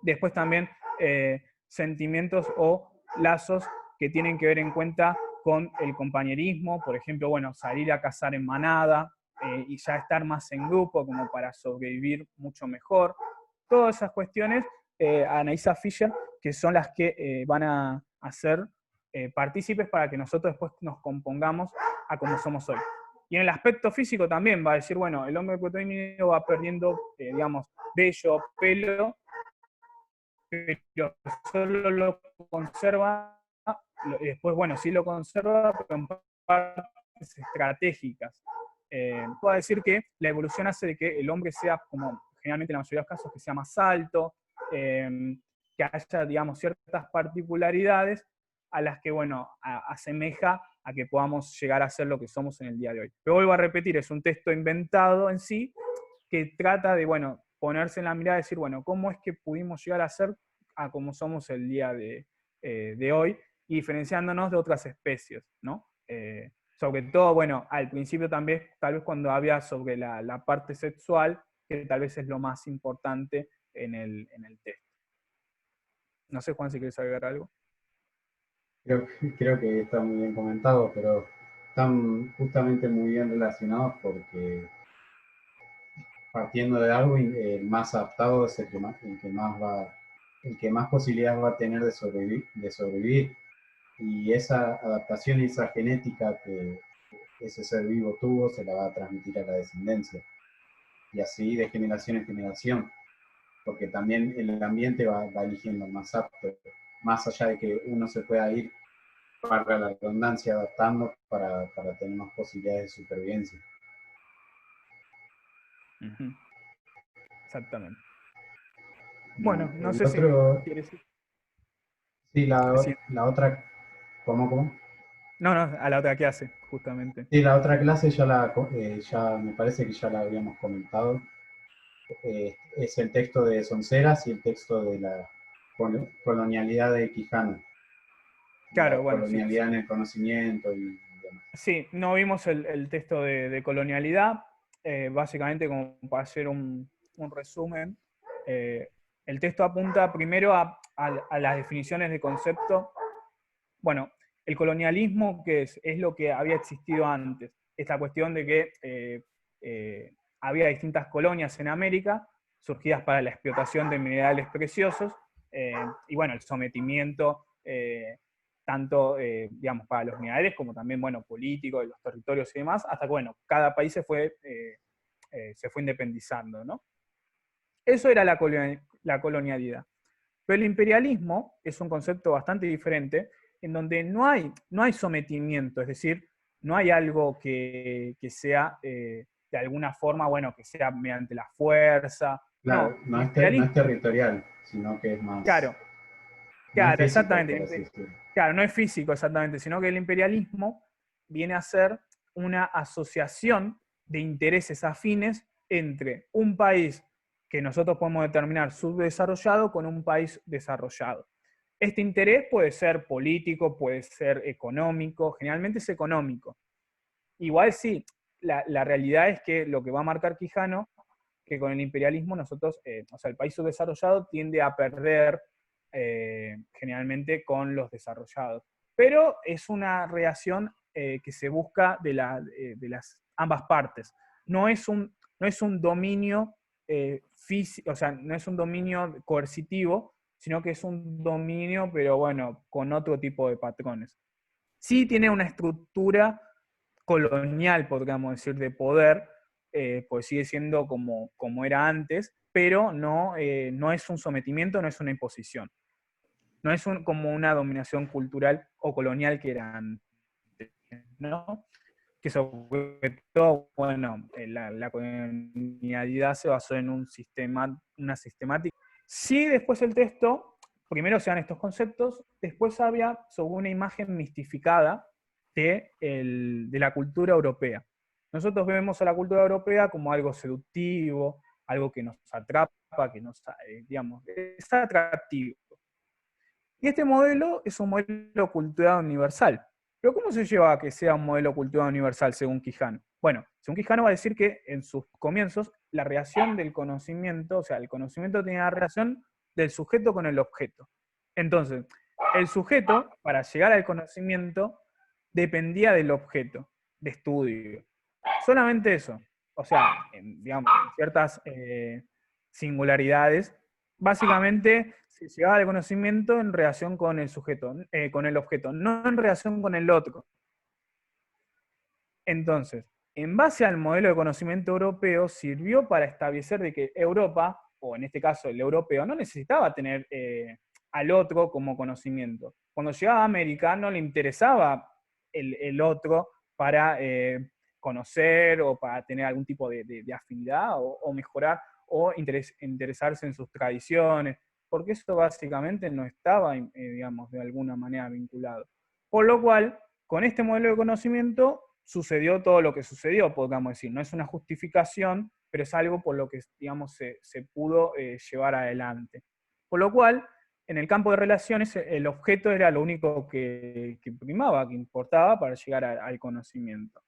Después también sentimientos o lazos que tienen que ver en cuenta con el compañerismo, por ejemplo, bueno, salir a cazar en manada y ya estar más en grupo como para sobrevivir mucho mejor. Todas esas cuestiones analiza Fisher, que son las que van a hacer partícipes para que nosotros después nos compongamos a como somos hoy. Y en el aspecto físico también va a decir, bueno, el hombre protohíbrido va perdiendo, digamos, vello, pelo, pero solo lo conserva, después, bueno, sí lo conserva, pero en partes estratégicas. Puedo decir que la evolución hace de que el hombre sea, como generalmente en la mayoría de los casos, que sea más alto, que haya, digamos, ciertas particularidades a las que, bueno, asemeja a que podamos llegar a ser lo que somos en el día de hoy. Pero vuelvo a repetir, es un texto inventado en sí, que trata de, bueno, ponerse en la mirada y decir, bueno, ¿cómo es que pudimos llegar a ser a como somos el día de hoy? Y diferenciándonos de otras especies, ¿no? Sobre todo, bueno, al principio también, tal vez cuando había sobre la parte sexual, que tal vez es lo más importante en el texto. No sé, Juan, si quieres agregar algo. Creo que está muy bien comentado, pero están justamente muy bien relacionados porque partiendo de algo, el más adaptado es el que más posibilidades va a tener de sobrevivir. Y esa adaptación y esa genética que ese ser vivo tuvo se la va a transmitir a la descendencia. Y así de generación en generación. Porque también el ambiente va eligiendo el más apto. Más allá de que uno se pueda ir, para la redundancia, adaptando para tener más posibilidades de supervivencia. Uh-huh. Exactamente. Bueno, no sé otro, si quieres... Sí, la otra... ¿Cómo? No, a la otra clase, justamente. Sí, la otra clase ya me parece que ya la habíamos comentado. Es el texto de Sonceras y el texto de la colonialidad de Quijano. Claro, La bueno, colonialidad en el conocimiento y demás. Sí, no vimos el texto de colonialidad. Básicamente, como para hacer un resumen, el texto apunta primero a las definiciones de concepto. Bueno, el colonialismo, que es lo que había existido antes. Esta cuestión de que había distintas colonias en América, surgidas para la explotación de minerales preciosos, y bueno, el sometimiento tanto, digamos, para los minerales como también, bueno, político, de los territorios y demás, hasta que, bueno, cada país se fue independizando, ¿no? Eso era la colonialidad. Pero el imperialismo es un concepto bastante diferente, en donde no hay sometimiento, es decir, no hay algo que sea de alguna forma, bueno, que sea mediante la fuerza. Claro, no es territorial, sino que es más... Claro, no es físico, exactamente. Por así decirlo. Claro, no es físico exactamente, sino que el imperialismo viene a ser una asociación de intereses afines entre un país que nosotros podemos determinar subdesarrollado con un país desarrollado. Este interés puede ser político, puede ser económico, generalmente es económico. Igual sí, la realidad es que lo que va a marcar Quijano, que con el imperialismo nosotros, o sea, el país subdesarrollado tiende a perder generalmente con los desarrollados. Pero es una relación que se busca de las ambas partes. No es un dominio físico, o sea, no es un dominio coercitivo, sino que es un dominio, pero bueno, con otro tipo de patrones. Sí tiene una estructura colonial, podríamos decir, de poder, pues sigue siendo como era antes, pero no es un sometimiento, no es una imposición. No es como una dominación cultural o colonial que era antes, ¿no? Que sobre todo, bueno, la colonialidad se basó en una sistemática. Sí, después el texto, primero se dan estos conceptos, después había sobre una imagen mistificada de la cultura europea. Nosotros vemos a la cultura europea como algo seductivo, algo que nos atrapa, que nos, digamos, es atractivo. Y este modelo es un modelo cultural universal. Pero ¿cómo se lleva a que sea un modelo cultural universal según Quijano? Bueno, según Quijano va a decir que en sus comienzos la relación del conocimiento, o sea, el conocimiento tenía la relación del sujeto con el objeto. Entonces, el sujeto, para llegar al conocimiento, dependía del objeto de estudio. Solamente eso. O sea, digamos, en ciertas singularidades, básicamente se llegaba al conocimiento en relación con el sujeto, con el objeto, no en relación con el otro. Entonces, en base al modelo de conocimiento europeo, sirvió para establecer de que Europa, o en este caso el europeo, no necesitaba tener al otro como conocimiento. Cuando llegaba a América no le interesaba el otro para conocer o para tener algún tipo de afinidad o mejorar o interesarse en sus tradiciones, porque eso básicamente no estaba, digamos, de alguna manera vinculado. Por lo cual, con este modelo de conocimiento sucedió todo lo que sucedió, podríamos decir. No es una justificación, pero es algo por lo que, digamos, se pudo llevar adelante. Por lo cual, en el campo de relaciones, el objeto era lo único que primaba, que importaba para llegar al conocimiento.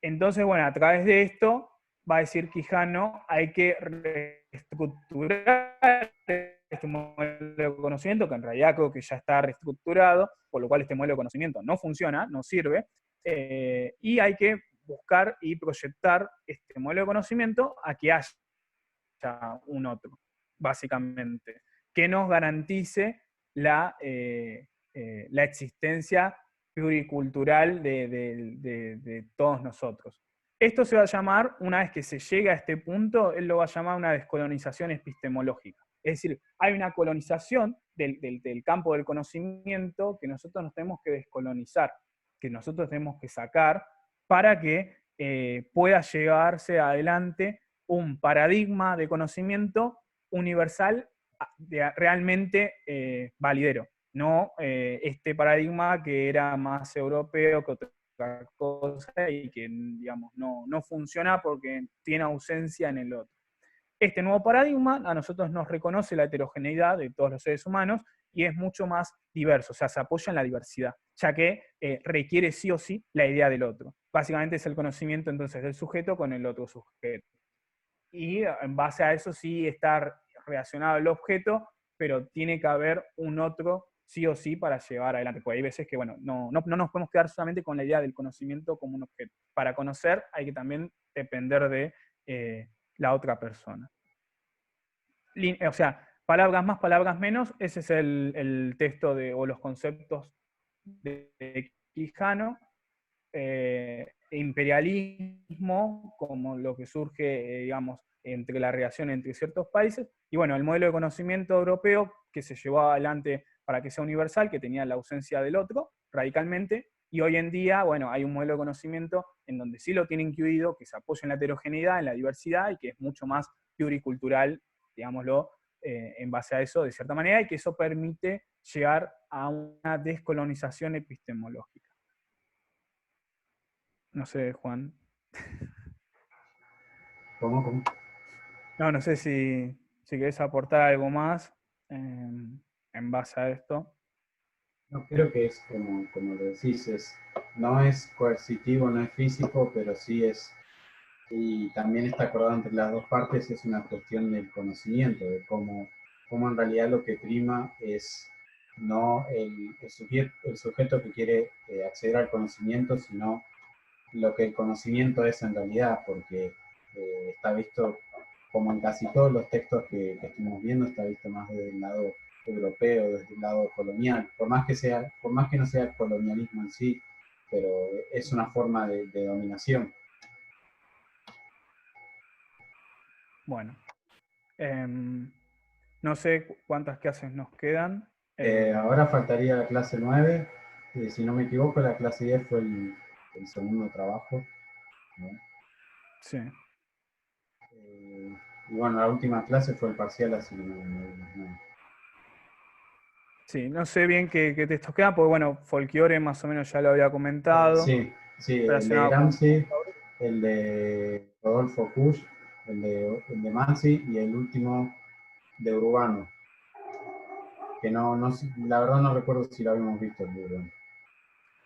Entonces, bueno, a través de esto, va a decir Quijano, hay que reestructurar este modelo de conocimiento, que en realidad creo que ya está reestructurado, por lo cual este modelo de conocimiento no funciona, no sirve, y hay que buscar y proyectar este modelo de conocimiento a que haya un otro, básicamente, que nos garantice la existencia pluricultural de todos nosotros. Esto se va a llamar, una vez que se llega a este punto, él lo va a llamar una descolonización epistemológica. Es decir, hay una colonización del campo del conocimiento que nosotros nos tenemos que descolonizar, que nosotros tenemos que sacar para que pueda llevarse adelante un paradigma de conocimiento universal realmente validero. no este paradigma que era más europeo que otra cosa y que, digamos, no funciona porque tiene ausencia en el otro. Este nuevo paradigma a nosotros nos reconoce la heterogeneidad de todos los seres humanos y es mucho más diverso, o sea, se apoya en la diversidad, ya que requiere sí o sí la idea del otro. Básicamente es el conocimiento entonces del sujeto con el otro sujeto. Y en base a eso sí está relacionado el objeto, pero tiene que haber un otro sí o sí para llevar adelante. Porque hay veces que, bueno, no nos podemos quedar solamente con la idea del conocimiento como un objeto. Para conocer hay que también depender de la otra persona. O sea, palabras más, palabras menos, ese es el texto o los conceptos de Quijano. Imperialismo, como lo que surge, digamos, entre la relación entre ciertos países, y bueno, el modelo de conocimiento europeo que se llevó adelante para que sea universal, que tenía la ausencia del otro, radicalmente, y hoy en día, bueno, hay un modelo de conocimiento en donde sí lo tiene incluido, que se apoya en la heterogeneidad, en la diversidad, y que es mucho más pluricultural, digámoslo, en base a eso, de cierta manera, y que eso permite llegar a una descolonización epistemológica. No sé, Juan. ¿Cómo? No sé si querés aportar algo más en base a esto. No, creo que es como lo decís, no es coercitivo, no es físico, pero sí es, y también está acordado entre las dos partes, es una cuestión del conocimiento, de cómo en realidad lo que prima es no el sujeto que quiere acceder al conocimiento, sino lo que el conocimiento es en realidad, porque está visto, como en casi todos los textos que estuvimos viendo, está visto más desde el lado europeo, desde el lado colonial, por más que no sea colonialismo en sí, pero es una forma de dominación. Bueno, no sé cuántas clases nos quedan. Ahora faltaría la clase 9, si no me equivoco, la clase 10 fue el segundo trabajo, ¿no? Sí. Y bueno, la última clase fue el parcial, así que no. Sí, no sé bien qué textos quedan, porque bueno, Folklore más o menos ya lo había comentado. Sí, el de Gramsci, el de Rodolfo Kusch, el de Mansi y el último de Urbano. Que no, la verdad no recuerdo si lo habíamos visto el de Urbano.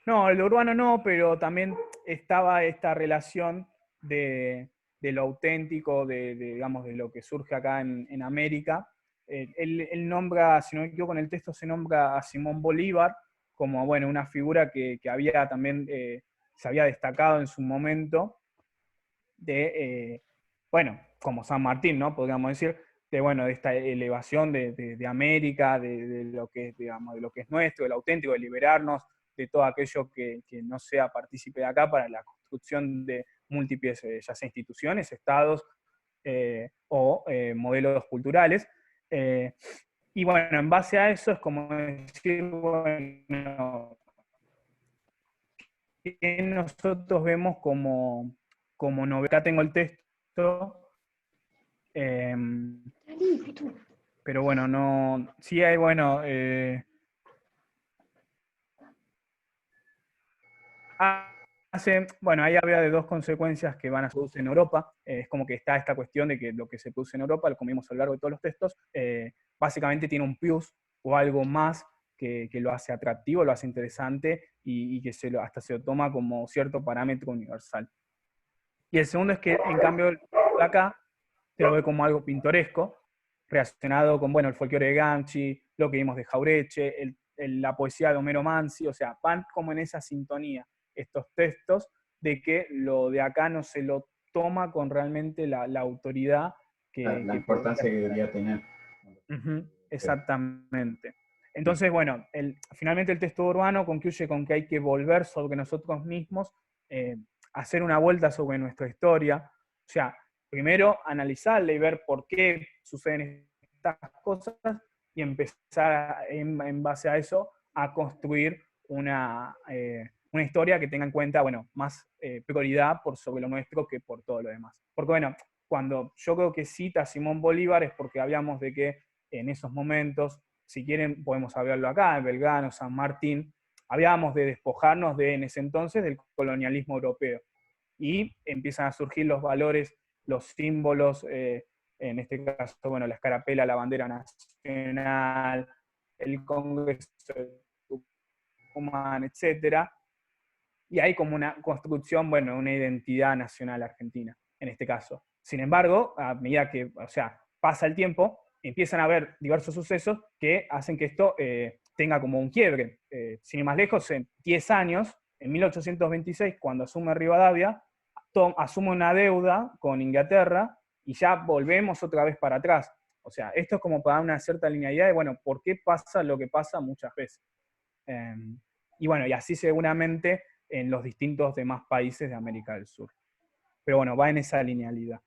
No, el de Urbano no, pero también estaba esta relación de lo auténtico, digamos, de lo que surge acá en América. Él nombra, si no me equivoco, en el texto se nombra a Simón Bolívar como, bueno, una figura que había también, se había destacado en su momento bueno, como San Martín, ¿no? Podríamos decir, de esta elevación de América, de lo que es, digamos, de lo que es nuestro, del auténtico, de liberarnos de todo aquello que no sea partícipe de acá para la construcción de múltiples, ya sea instituciones, estados o modelos culturales. Y bueno, en base a eso es como decir, bueno, que nosotros vemos como novedad. Acá tengo el texto, pero bueno, no, sí hay, bueno, ahí habla de dos consecuencias que van a producir en Europa. Es como que está esta cuestión de que lo que se produce en Europa, lo comimos a lo largo de todos los textos, básicamente tiene un plus o algo más que lo hace atractivo, lo hace interesante y que hasta se lo toma como cierto parámetro universal. Y el segundo es que, en cambio, acá se lo ve como algo pintoresco, relacionado con, bueno, el folclore de Gramsci, lo que vimos de Jauretche, la poesía de Homero Mansi, o sea, van como en esa sintonía estos textos de que lo de acá no se lo toma con realmente la autoridad la importancia que debería tener. Exactamente. Entonces, bueno, finalmente el texto urbano concluye con que hay que volver sobre nosotros mismos, hacer una vuelta sobre nuestra historia, o sea, primero analizarla y ver por qué suceden estas cosas y empezar en base a eso a construir una historia que tenga en cuenta, bueno, más prioridad por sobre lo nuestro que por todo lo demás. Porque bueno, cuando yo creo que cita a Simón Bolívar es porque hablamos de que en esos momentos si quieren podemos hablarlo acá, Belgrano, San Martín, hablábamos de despojarnos en ese entonces del colonialismo europeo. Y empiezan a surgir los valores, los símbolos, en este caso, bueno, la escarapela, la bandera nacional, el Congreso de Tucumán, etc. Y hay como una construcción, bueno, una identidad nacional argentina, en este caso. Sin embargo, a medida que, o sea, pasa el tiempo, empiezan a haber diversos sucesos que hacen que esto tenga como un quiebre. Sin ir más lejos, en 10 años, en 1826, cuando asume Rivadavia, asume una deuda con Inglaterra y ya volvemos otra vez para atrás. O sea, esto es como para dar una cierta linealidad de, bueno, ¿por qué pasa lo que pasa muchas veces? Y bueno, y así seguramente en los distintos demás países de América del Sur. Pero bueno, va en esa linealidad.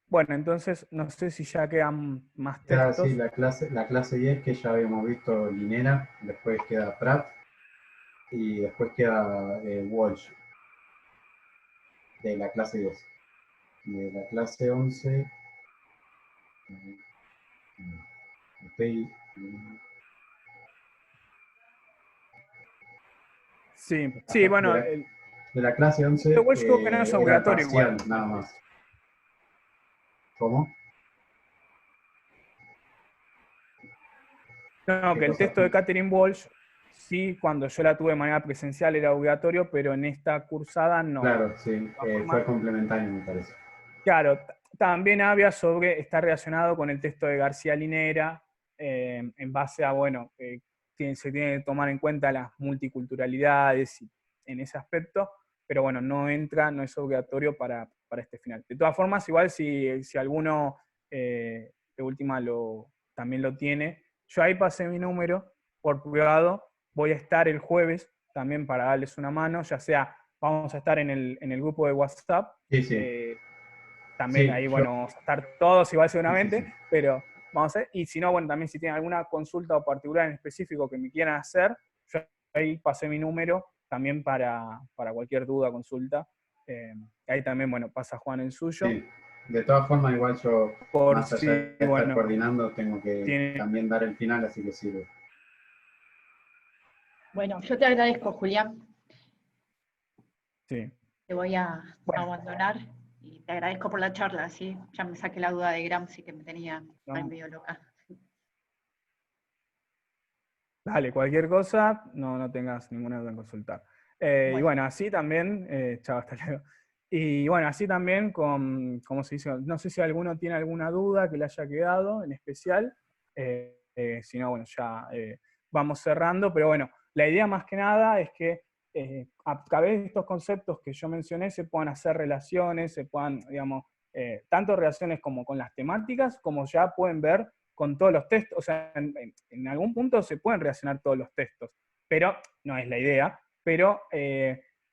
Bueno, entonces, no sé si ya quedan más textos. Sí, la clase 10 que ya habíamos visto Linera, después queda Pratt y después queda Walsh de la clase 10. De la clase 11 sí, bueno. De la clase 11 Walsh creo que no es obligatorio parcial, igual. nada más. ¿Cómo? No, que el texto de Catherine Walsh, sí, cuando yo la tuve de manera presencial era obligatorio, pero en esta cursada no. Claro, sí, fue complementario, me parece. Claro, también habla sobre, está relacionado con el texto de García Linera, en base a, bueno, se tiene que tomar en cuenta las multiculturalidades en ese aspecto, pero bueno, no es obligatorio para este final. De todas formas, igual si alguno de última también lo tiene, yo ahí pasé mi número por privado, voy a estar el jueves también para darles una mano, ya sea, vamos a estar en el grupo de WhatsApp. Sí. También sí, ahí, bueno, vamos a estar todos igual seguramente, sí. Pero vamos a ver. Y si no, bueno, también si tienen alguna consulta o particular en específico que me quieran hacer, yo ahí pasé mi número también para cualquier duda, consulta. Ahí también, bueno, pasa Juan el suyo. Sí. De todas formas, igual yo, más allá de estar bueno, coordinando, tengo que también dar el final, así que sirve. Bueno, yo te agradezco, Julián. Sí. Te voy a abandonar y te agradezco por la charla, ¿sí? Ya me saqué la duda de Gramsci que me tenía ahí medio loca. Dale, cualquier cosa, no tengas ninguna duda en consultar. Y bueno, así también, chao, hasta luego. Y bueno, así también con, ¿cómo se dice? No sé si alguno tiene alguna duda que le haya quedado en especial. Si no, bueno, ya vamos cerrando. Pero bueno, la idea más que nada es que a través de estos conceptos que yo mencioné se puedan hacer relaciones, se puedan, digamos, tanto relaciones como con las temáticas, como ya pueden ver con todos los textos. O sea, en algún punto se pueden relacionar todos los textos, pero no es la idea. Pero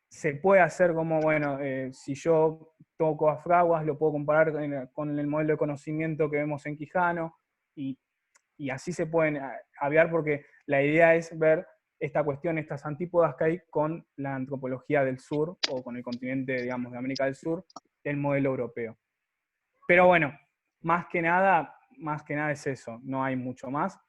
se puede hacer como, bueno, si yo toco a Fraguas, lo puedo comparar con el modelo de conocimiento que vemos en Quijano, y así se pueden hablar, porque la idea es ver esta cuestión, estas antípodas que hay con la antropología del sur, o con el continente, digamos, de América del Sur, del modelo europeo. Pero bueno, más que nada es eso, no hay mucho más.